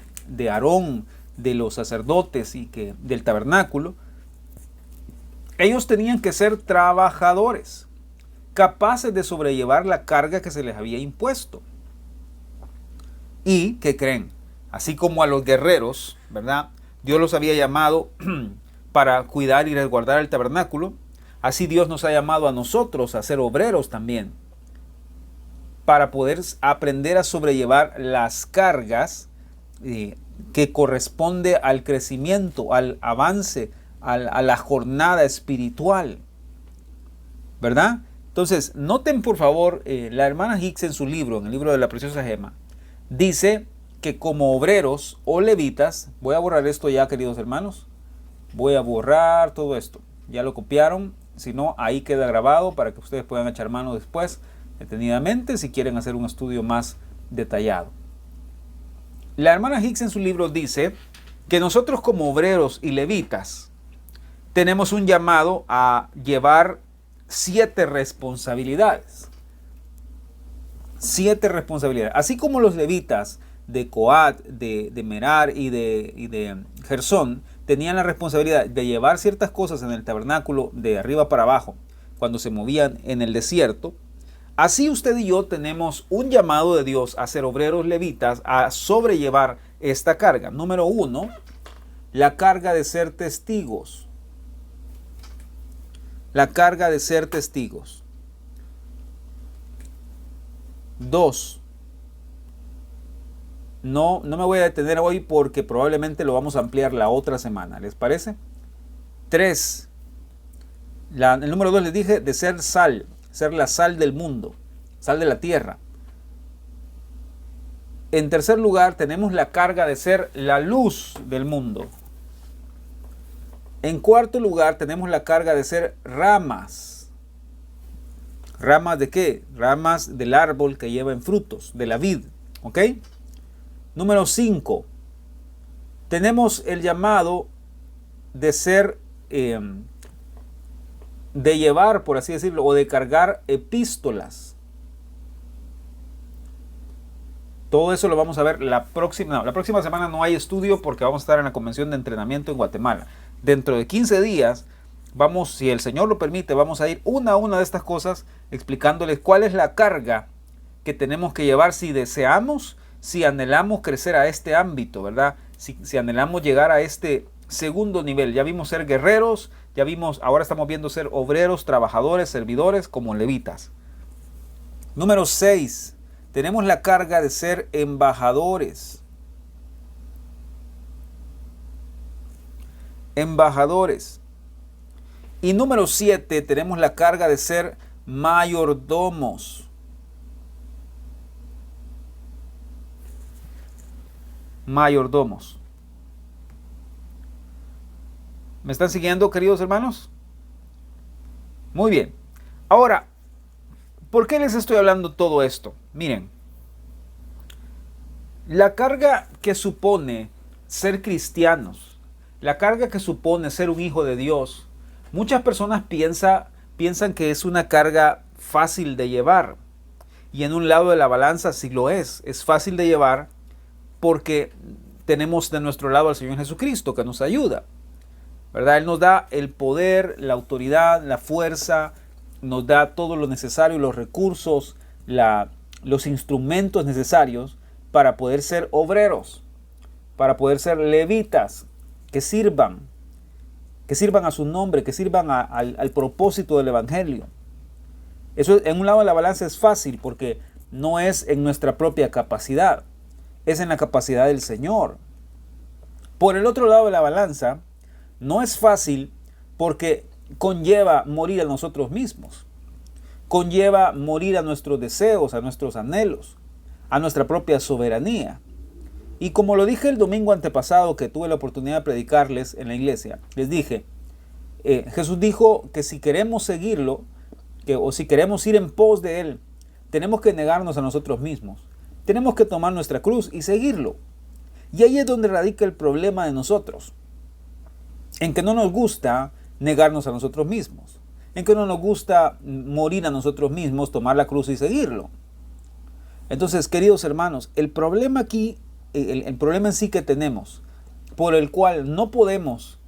Aarón, de los sacerdotes y del tabernáculo, ellos tenían que ser trabajadores, capaces de sobrellevar la carga que se les había impuesto. Y, ¿qué creen? Así como a los guerreros, ¿verdad? Dios los había llamado para cuidar y resguardar el tabernáculo. Así Dios nos ha llamado a nosotros a ser obreros también, para poder aprender a sobrellevar las cargas que corresponde al crecimiento, al avance, a la jornada espiritual, ¿verdad? Entonces, noten por favor, la hermana Hicks en su libro, en el libro de la preciosa gema, dice que como obreros o levitas, voy a borrar esto ya, queridos hermanos, voy a borrar todo esto, ya lo copiaron, si no, ahí queda grabado para que ustedes puedan echar mano después, detenidamente, si quieren hacer un estudio más detallado. La hermana Hicks en su libro dice que nosotros como obreros y levitas tenemos un llamado a llevar 7 responsabilidades. 7 responsabilidades. Así como los levitas de Coat, de Merar y de Gersón tenían la responsabilidad de llevar ciertas cosas en el tabernáculo de arriba para abajo cuando se movían en el desierto, así usted y yo tenemos un llamado de Dios a ser obreros levitas, a sobrellevar esta carga. Número 1, la carga de ser testigos. La carga de ser testigos. 2, no me voy a detener hoy porque probablemente lo vamos a ampliar la otra semana. ¿Les parece? 3, el número 2 les dije de ser sal. Ser la sal del mundo, sal de la tierra. En tercer lugar, tenemos la carga de ser la luz del mundo. En cuarto lugar, tenemos la carga de ser ramas. ¿Ramas de qué? Ramas del árbol que llevan frutos, de la vid. ¿Ok? Número 5. Tenemos el llamado de ser... de llevar, por así decirlo, o de cargar epístolas. Todo eso lo vamos a ver la próxima semana no hay estudio porque vamos a estar en la convención de entrenamiento en Guatemala. Dentro de 15 días vamos, si el Señor lo permite, vamos a ir una a una de estas cosas explicándoles cuál es la carga que tenemos que llevar si deseamos, si anhelamos crecer a este ámbito, ¿verdad? Si anhelamos llegar a este segundo nivel. Ya vimos ser guerreros, ya vimos, ahora estamos viendo ser obreros, trabajadores, servidores, como levitas. Número 6, tenemos la carga de ser embajadores. Embajadores. Y número 7, tenemos la carga de ser mayordomos. Mayordomos. ¿Me están siguiendo, queridos hermanos? Muy bien. Ahora, ¿por qué les estoy hablando todo esto? Miren, la carga que supone ser cristianos, la carga que supone ser un hijo de Dios, muchas personas piensan que es una carga fácil de llevar. Y en un lado de la balanza sí lo es fácil de llevar porque tenemos de nuestro lado al Señor Jesucristo que nos ayuda, ¿verdad? Él nos da el poder, la autoridad, la fuerza, nos da todo lo necesario, los recursos, los instrumentos necesarios para poder ser obreros, para poder ser levitas, que sirvan a su nombre, que sirvan al propósito del Evangelio. Eso en un lado de la balanza es fácil porque no es en nuestra propia capacidad, es en la capacidad del Señor. Por el otro lado de la balanza, no es fácil porque conlleva morir a nosotros mismos, conlleva morir a nuestros deseos, a nuestros anhelos, a nuestra propia soberanía. Y como lo dije el domingo antepasado que tuve la oportunidad de predicarles en la iglesia, les dije, Jesús dijo que si queremos seguirlo, o si queremos ir en pos de Él, tenemos que negarnos a nosotros mismos. Tenemos que tomar nuestra cruz y seguirlo. Y ahí es donde radica el problema de nosotros. En que no nos gusta negarnos a nosotros mismos. En que no nos gusta morir a nosotros mismos, tomar la cruz y seguirlo. Entonces, queridos hermanos, el problema aquí, el problema en sí que tenemos, por el cual no podemos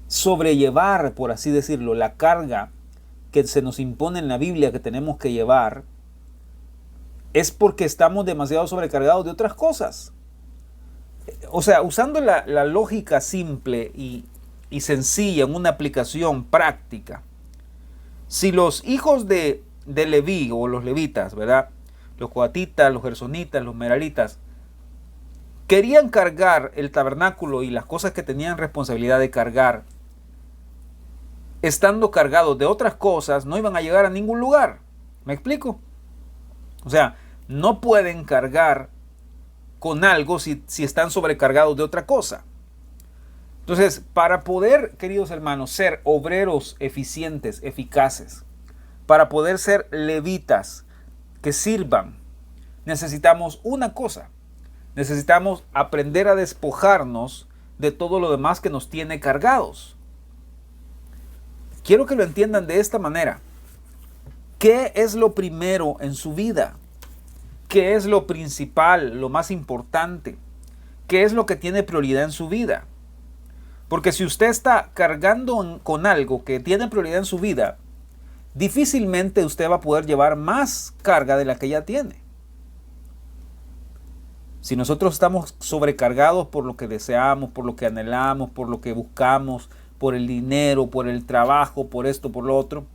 sobrellevar, por así decirlo, la carga que se nos impone en la Biblia que tenemos que llevar, es porque estamos demasiado sobrecargados de otras cosas. O sea, usando la lógica simple y sencilla en una aplicación práctica, si los hijos de Leví o los levitas, ¿verdad? Los coatitas, los gersonitas, los meraritas, querían cargar el tabernáculo y las cosas que tenían responsabilidad de cargar, estando cargados de otras cosas, no iban a llegar a ningún lugar. ¿Me explico? O sea, no pueden cargar con algo si están sobrecargados de otra cosa. Entonces, para poder, queridos hermanos, ser obreros eficientes, eficaces, para poder ser levitas que sirvan, necesitamos una cosa. Necesitamos aprender a despojarnos de todo lo demás que nos tiene cargados. Quiero que lo entiendan de esta manera. ¿Qué es lo primero en su vida? ¿Qué es lo principal, lo más importante? ¿Qué es lo que tiene prioridad en su vida? Porque si usted está cargando con algo que tiene prioridad en su vida, difícilmente usted va a poder llevar más carga de la que ya tiene. Si nosotros estamos sobrecargados por lo que deseamos, por lo que anhelamos, por lo que buscamos, por el dinero, por el trabajo, por esto, por lo otro,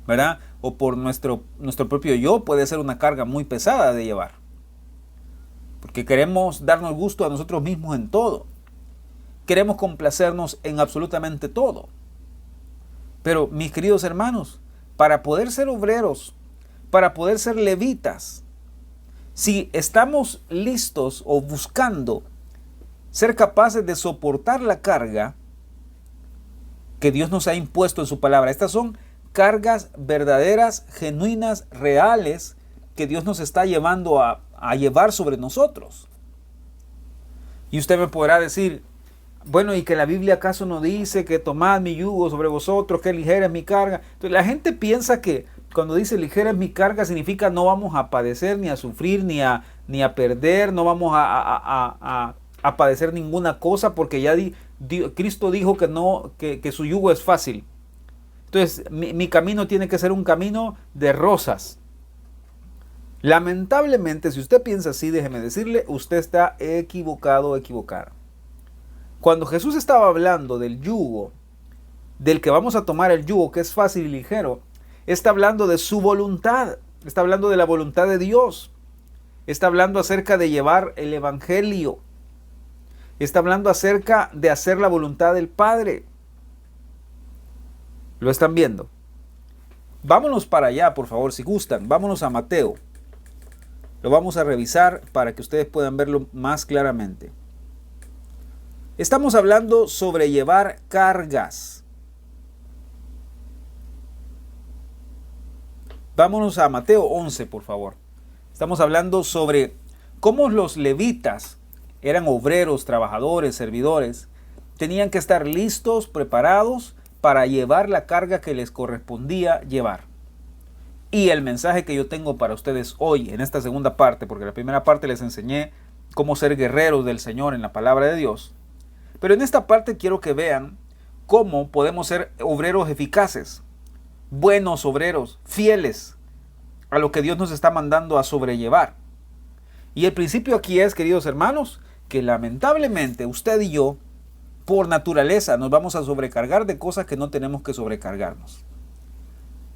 ¿verdad? O por nuestro propio yo, puede ser una carga muy pesada de llevar. Porque queremos darnos gusto a nosotros mismos en todo. Queremos complacernos en absolutamente todo. Pero, mis queridos hermanos, para poder ser obreros, para poder ser levitas, si estamos listos o buscando ser capaces de soportar la carga que Dios nos ha impuesto en su palabra, estas son cargas verdaderas, genuinas, reales, que Dios nos está llevando a llevar sobre nosotros. Y usted me podrá decir, bueno, ¿y que la Biblia acaso no dice que tomad mi yugo sobre vosotros, que ligera es mi carga? Entonces la gente piensa que cuando dice ligera es mi carga significa no vamos a padecer, ni a sufrir, ni a perder, no vamos a a padecer ninguna cosa, porque ya Cristo dijo que no, que su yugo es fácil. Entonces, mi camino tiene que ser un camino de rosas. Lamentablemente, si usted piensa así, déjeme decirle, usted está equivocado o equivocada. Cuando Jesús estaba hablando del yugo, del que vamos a tomar el yugo, que es fácil y ligero, está hablando de su voluntad, está hablando de la voluntad de Dios, está hablando acerca de llevar el evangelio, está hablando acerca de hacer la voluntad del Padre. ¿Lo están viendo? Vámonos para allá, por favor, si gustan. Vámonos a Mateo. Lo vamos a revisar para que ustedes puedan verlo más claramente. Estamos hablando sobre llevar cargas. Vámonos a Mateo 11, por favor. Estamos hablando sobre cómo los levitas eran obreros, trabajadores, servidores. Tenían que estar listos, preparados para llevar la carga que les correspondía llevar. Y el mensaje que yo tengo para ustedes hoy, en esta segunda parte, porque la primera parte les enseñé cómo ser guerreros del Señor en la palabra de Dios. Pero en esta parte quiero que vean cómo podemos ser obreros eficaces, buenos obreros, fieles a lo que Dios nos está mandando a sobrellevar. Y el principio aquí es, queridos hermanos, que lamentablemente usted y yo, por naturaleza, nos vamos a sobrecargar de cosas que no tenemos que sobrecargarnos.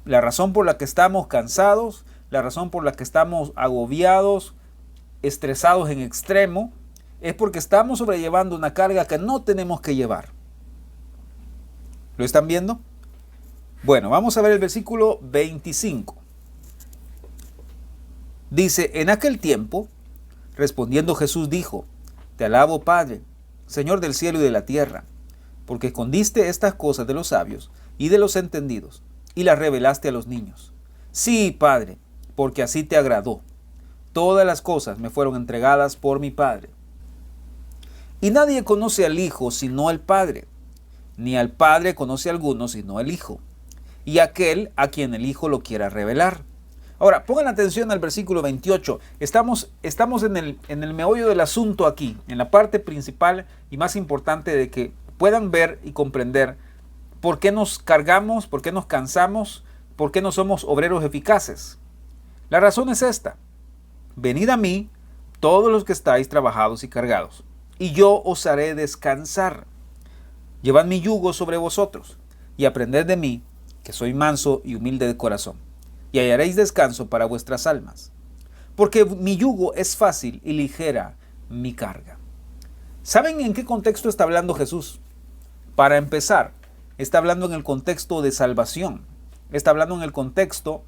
La razón por la que estamos cansados, la razón por la que estamos agobiados, estresados en extremo, es porque estamos sobrellevando una carga que no tenemos que llevar. ¿Lo están viendo? Bueno, vamos a ver el versículo 25. Dice, en aquel tiempo, respondiendo Jesús dijo, te alabo, Padre, Señor del cielo y de la tierra, porque escondiste estas cosas de los sabios y de los entendidos, y las revelaste a los niños. Sí, Padre, porque así te agradó. Todas las cosas me fueron entregadas por mi Padre. Y nadie conoce al Hijo sino el Padre, ni al Padre conoce a alguno sino el Hijo, y aquel a quien el Hijo lo quiera revelar. Ahora, pongan atención al versículo 28. Estamos en el meollo del asunto aquí, en la parte principal y más importante de que puedan ver y comprender por qué nos cargamos, por qué nos cansamos, por qué no somos obreros eficaces. La razón es esta. Venid a mí, todos los que estáis trabajados y cargados, y yo os haré descansar. Llevad mi yugo sobre vosotros, y aprended de mí, que soy manso y humilde de corazón, y hallaréis descanso para vuestras almas. Porque mi yugo es fácil y ligera mi carga. ¿Saben en qué contexto está hablando Jesús? Para empezar, está hablando en el contexto de salvación. Está hablando en el contexto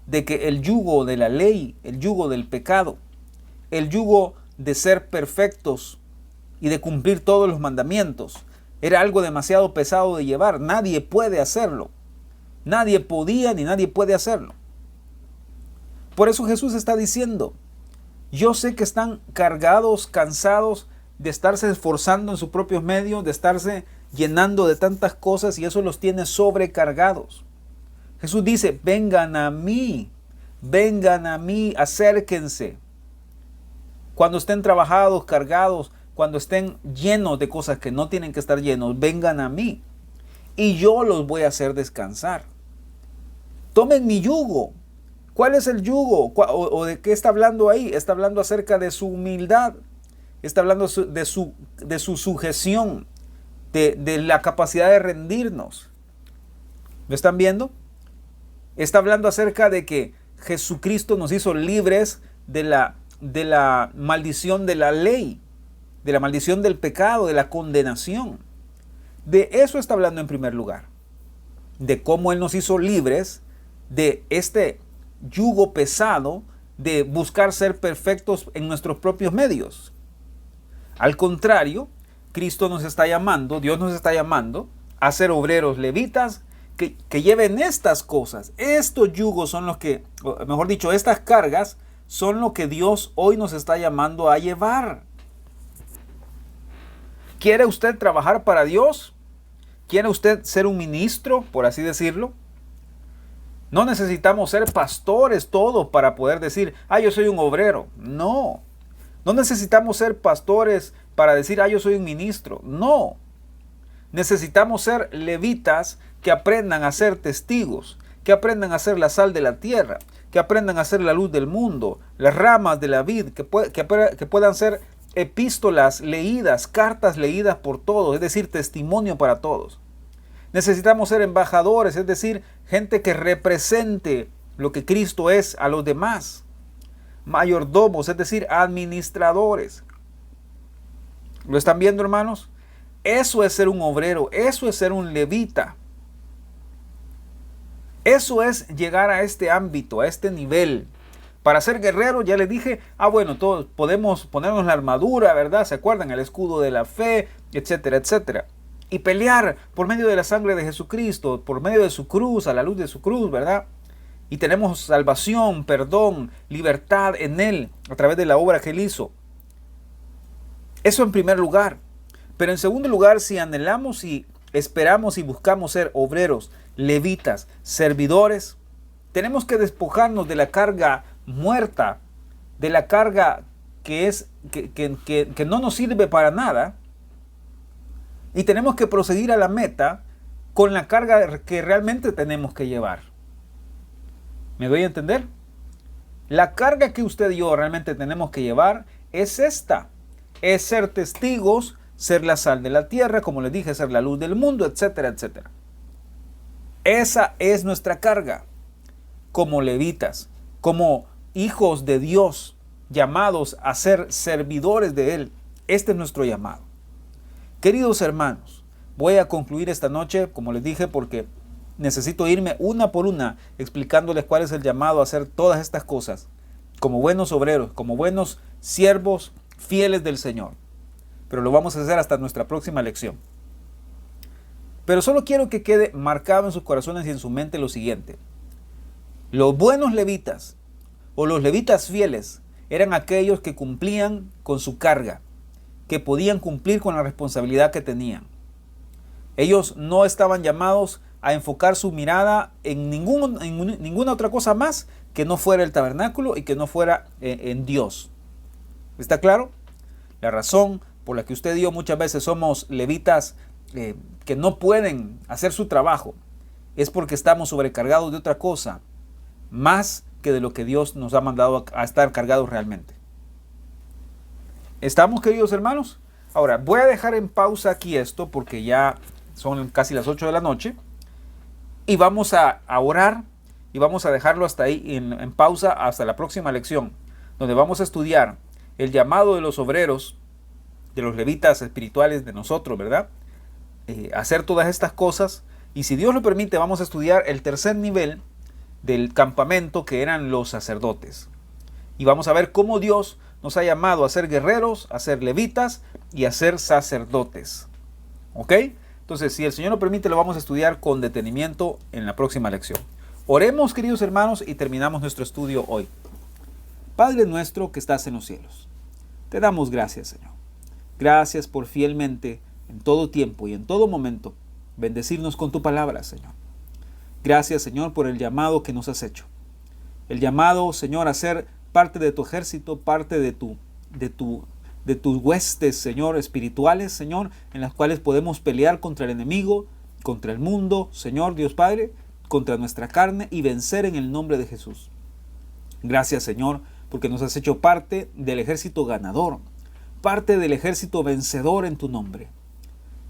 de que el yugo de la ley, el yugo del pecado, el yugo de ser perfectos y de cumplir todos los mandamientos, era algo demasiado pesado de llevar. Nadie puede hacerlo. Nadie podía ni nadie puede hacerlo. Por eso Jesús está diciendo, yo sé que están cargados, cansados de estarse esforzando en sus propios medios, de estarse llenando de tantas cosas y eso los tiene sobrecargados. Jesús dice, vengan a mí, acérquense. Cuando estén trabajados, cargados, cuando estén llenos de cosas que no tienen que estar llenos, vengan a mí y yo los voy a hacer descansar. Tomen mi yugo. ¿Cuál es el yugo? ¿O de qué está hablando ahí? Está hablando acerca de su humildad. Está hablando de su sujeción, de la capacidad de rendirnos. ¿Lo están viendo? Está hablando acerca de que Jesucristo nos hizo libres de la maldición de la ley, de la maldición del pecado, de la condenación. De eso está hablando en primer lugar. De cómo Él nos hizo libres de este yugo pesado de buscar ser perfectos en nuestros propios medios. Al contrario, Cristo nos está llamando, Dios nos está llamando a ser obreros levitas que lleven estas cosas. Estos yugos son los que, mejor dicho, estas cargas son lo que Dios hoy nos está llamando a llevar. ¿Quiere usted trabajar para Dios? ¿Quiere usted ser un ministro, por así decirlo? No necesitamos ser pastores todos para poder decir, yo soy un obrero. No. No necesitamos ser pastores para decir, yo soy un ministro. No. Necesitamos ser levitas que aprendan a ser testigos, que aprendan a ser la sal de la tierra, que aprendan a ser la luz del mundo, las ramas de la vid, que puedan ser epístolas leídas, cartas leídas por todos, es decir, testimonio para todos. Necesitamos ser embajadores, es decir, gente que represente lo que Cristo es a los demás. Mayordomos, es decir, administradores. ¿Lo están viendo, hermanos? Eso es ser un obrero, eso es ser un levita. Eso es llegar a este ámbito, a este nivel. Para ser guerrero, ya les dije, bueno, todos podemos ponernos la armadura, ¿verdad? ¿Se acuerdan? El escudo de la fe, etcétera, etcétera. Y pelear por medio de la sangre de Jesucristo, por medio de su cruz, a la luz de su cruz, ¿verdad? Y tenemos salvación, perdón, libertad en Él, a través de la obra que Él hizo. Eso en primer lugar. Pero en segundo lugar, si anhelamos y esperamos y buscamos ser obreros, levitas, servidores, tenemos que despojarnos de la carga muerta, de la carga que no nos sirve para nada, y tenemos que proseguir a la meta con la carga que realmente tenemos que llevar. ¿Me doy a entender? La carga que usted y yo realmente tenemos que llevar es esta. Es ser testigos, ser la sal de la tierra, como les dije, ser la luz del mundo, etcétera, etcétera. Esa es nuestra carga como levitas, como hijos de Dios, llamados a ser servidores de Él. Este es nuestro llamado. Queridos hermanos, voy a concluir esta noche, como les dije, porque necesito irme una por una explicándoles cuál es el llamado a hacer todas estas cosas, como buenos obreros, como buenos siervos fieles del Señor. Pero lo vamos a hacer hasta nuestra próxima lección. Pero solo quiero que quede marcado en sus corazones y en su mente lo siguiente. Los buenos levitas o los levitas fieles eran aquellos que cumplían con su carga, que podían cumplir con la responsabilidad que tenían. Ellos no estaban llamados a enfocar su mirada en ninguna otra cosa más que no fuera el tabernáculo y que no fuera en Dios. ¿Está claro? La razón por la que usted y yo muchas veces somos levitas que no pueden hacer su trabajo es porque estamos sobrecargados de otra cosa más que de lo que Dios nos ha mandado a estar cargados realmente. ¿Estamos, queridos hermanos? Ahora, voy a dejar en pausa aquí esto porque ya son casi las 8 de la noche y vamos a orar y vamos a dejarlo hasta ahí en pausa hasta la próxima lección, donde vamos a estudiar el llamado de los obreros, de los levitas espirituales de nosotros, ¿verdad? Hacer todas estas cosas, y si Dios lo permite vamos a estudiar el tercer nivel del campamento, que eran los sacerdotes, y vamos a ver cómo Dios nos ha llamado a ser guerreros, a ser levitas y a ser sacerdotes. ¿Ok? Entonces, si el Señor lo permite, lo vamos a estudiar con detenimiento en la próxima lección. Oremos, queridos hermanos, y terminamos nuestro estudio hoy. Padre nuestro que estás en los cielos, te damos gracias, Señor. Gracias por fielmente, en todo tiempo y en todo momento, bendecirnos con tu palabra, Señor. Gracias, Señor, por el llamado que nos has hecho. El llamado, Señor, a ser parte de tu ejército, parte de tus huestes, Señor, espirituales, Señor, en las cuales podemos pelear contra el enemigo, contra el mundo, Señor, Dios Padre, contra nuestra carne y vencer en el nombre de Jesús. Gracias, Señor, porque nos has hecho parte del ejército ganador, parte del ejército vencedor en tu nombre.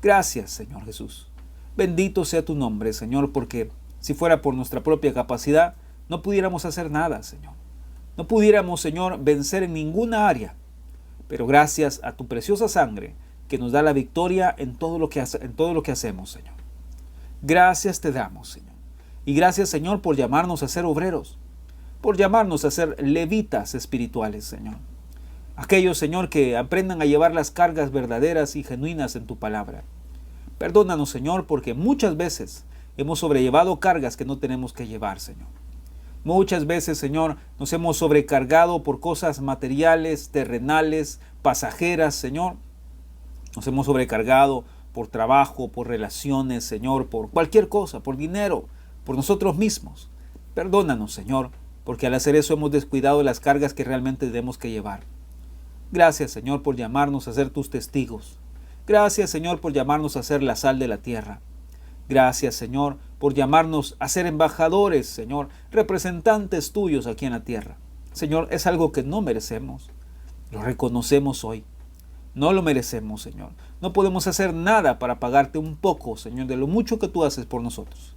Gracias, Señor Jesús. Bendito sea tu nombre, Señor, porque si fuera por nuestra propia capacidad, no pudiéramos hacer nada, Señor. No pudiéramos, Señor, vencer en ninguna área. Pero gracias a tu preciosa sangre que nos da la victoria en todo lo que hacemos, Señor. Gracias te damos, Señor. Y gracias, Señor, por llamarnos a ser obreros, por llamarnos a ser levitas espirituales, Señor. Aquellos, Señor, que aprendan a llevar las cargas verdaderas y genuinas en tu palabra. Perdónanos, Señor, porque muchas veces hemos sobrellevado cargas que no tenemos que llevar, Señor. Muchas veces, Señor, nos hemos sobrecargado por cosas materiales, terrenales, pasajeras, Señor. Nos hemos sobrecargado por trabajo, por relaciones, Señor, por cualquier cosa, por dinero, por nosotros mismos. Perdónanos, Señor, porque al hacer eso hemos descuidado las cargas que realmente tenemos que llevar. Gracias, Señor, por llamarnos a ser tus testigos. Gracias, Señor, por llamarnos a ser la sal de la tierra. Gracias, Señor, por llamarnos a ser embajadores, Señor, representantes tuyos aquí en la tierra. Señor, es algo que no merecemos. Lo reconocemos hoy. No lo merecemos, Señor. No podemos hacer nada para pagarte un poco, Señor, de lo mucho que tú haces por nosotros.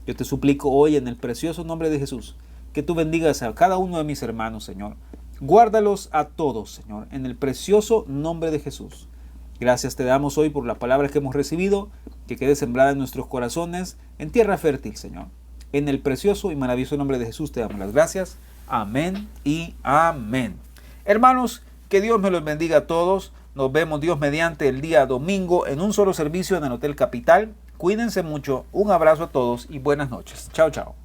Yo te suplico hoy en el precioso nombre de Jesús, que tú bendigas a cada uno de mis hermanos, Señor. Guárdalos a todos, Señor, en el precioso nombre de Jesús. Gracias te damos hoy por la palabra que hemos recibido, que quede sembrada en nuestros corazones, en tierra fértil, Señor. En el precioso y maravilloso nombre de Jesús te damos las gracias. Amén y amén. Hermanos, que Dios me los bendiga a todos. Nos vemos Dios mediante el día domingo en un solo servicio en el Hotel Capital. Cuídense mucho. Un abrazo a todos y buenas noches. Chao, chao.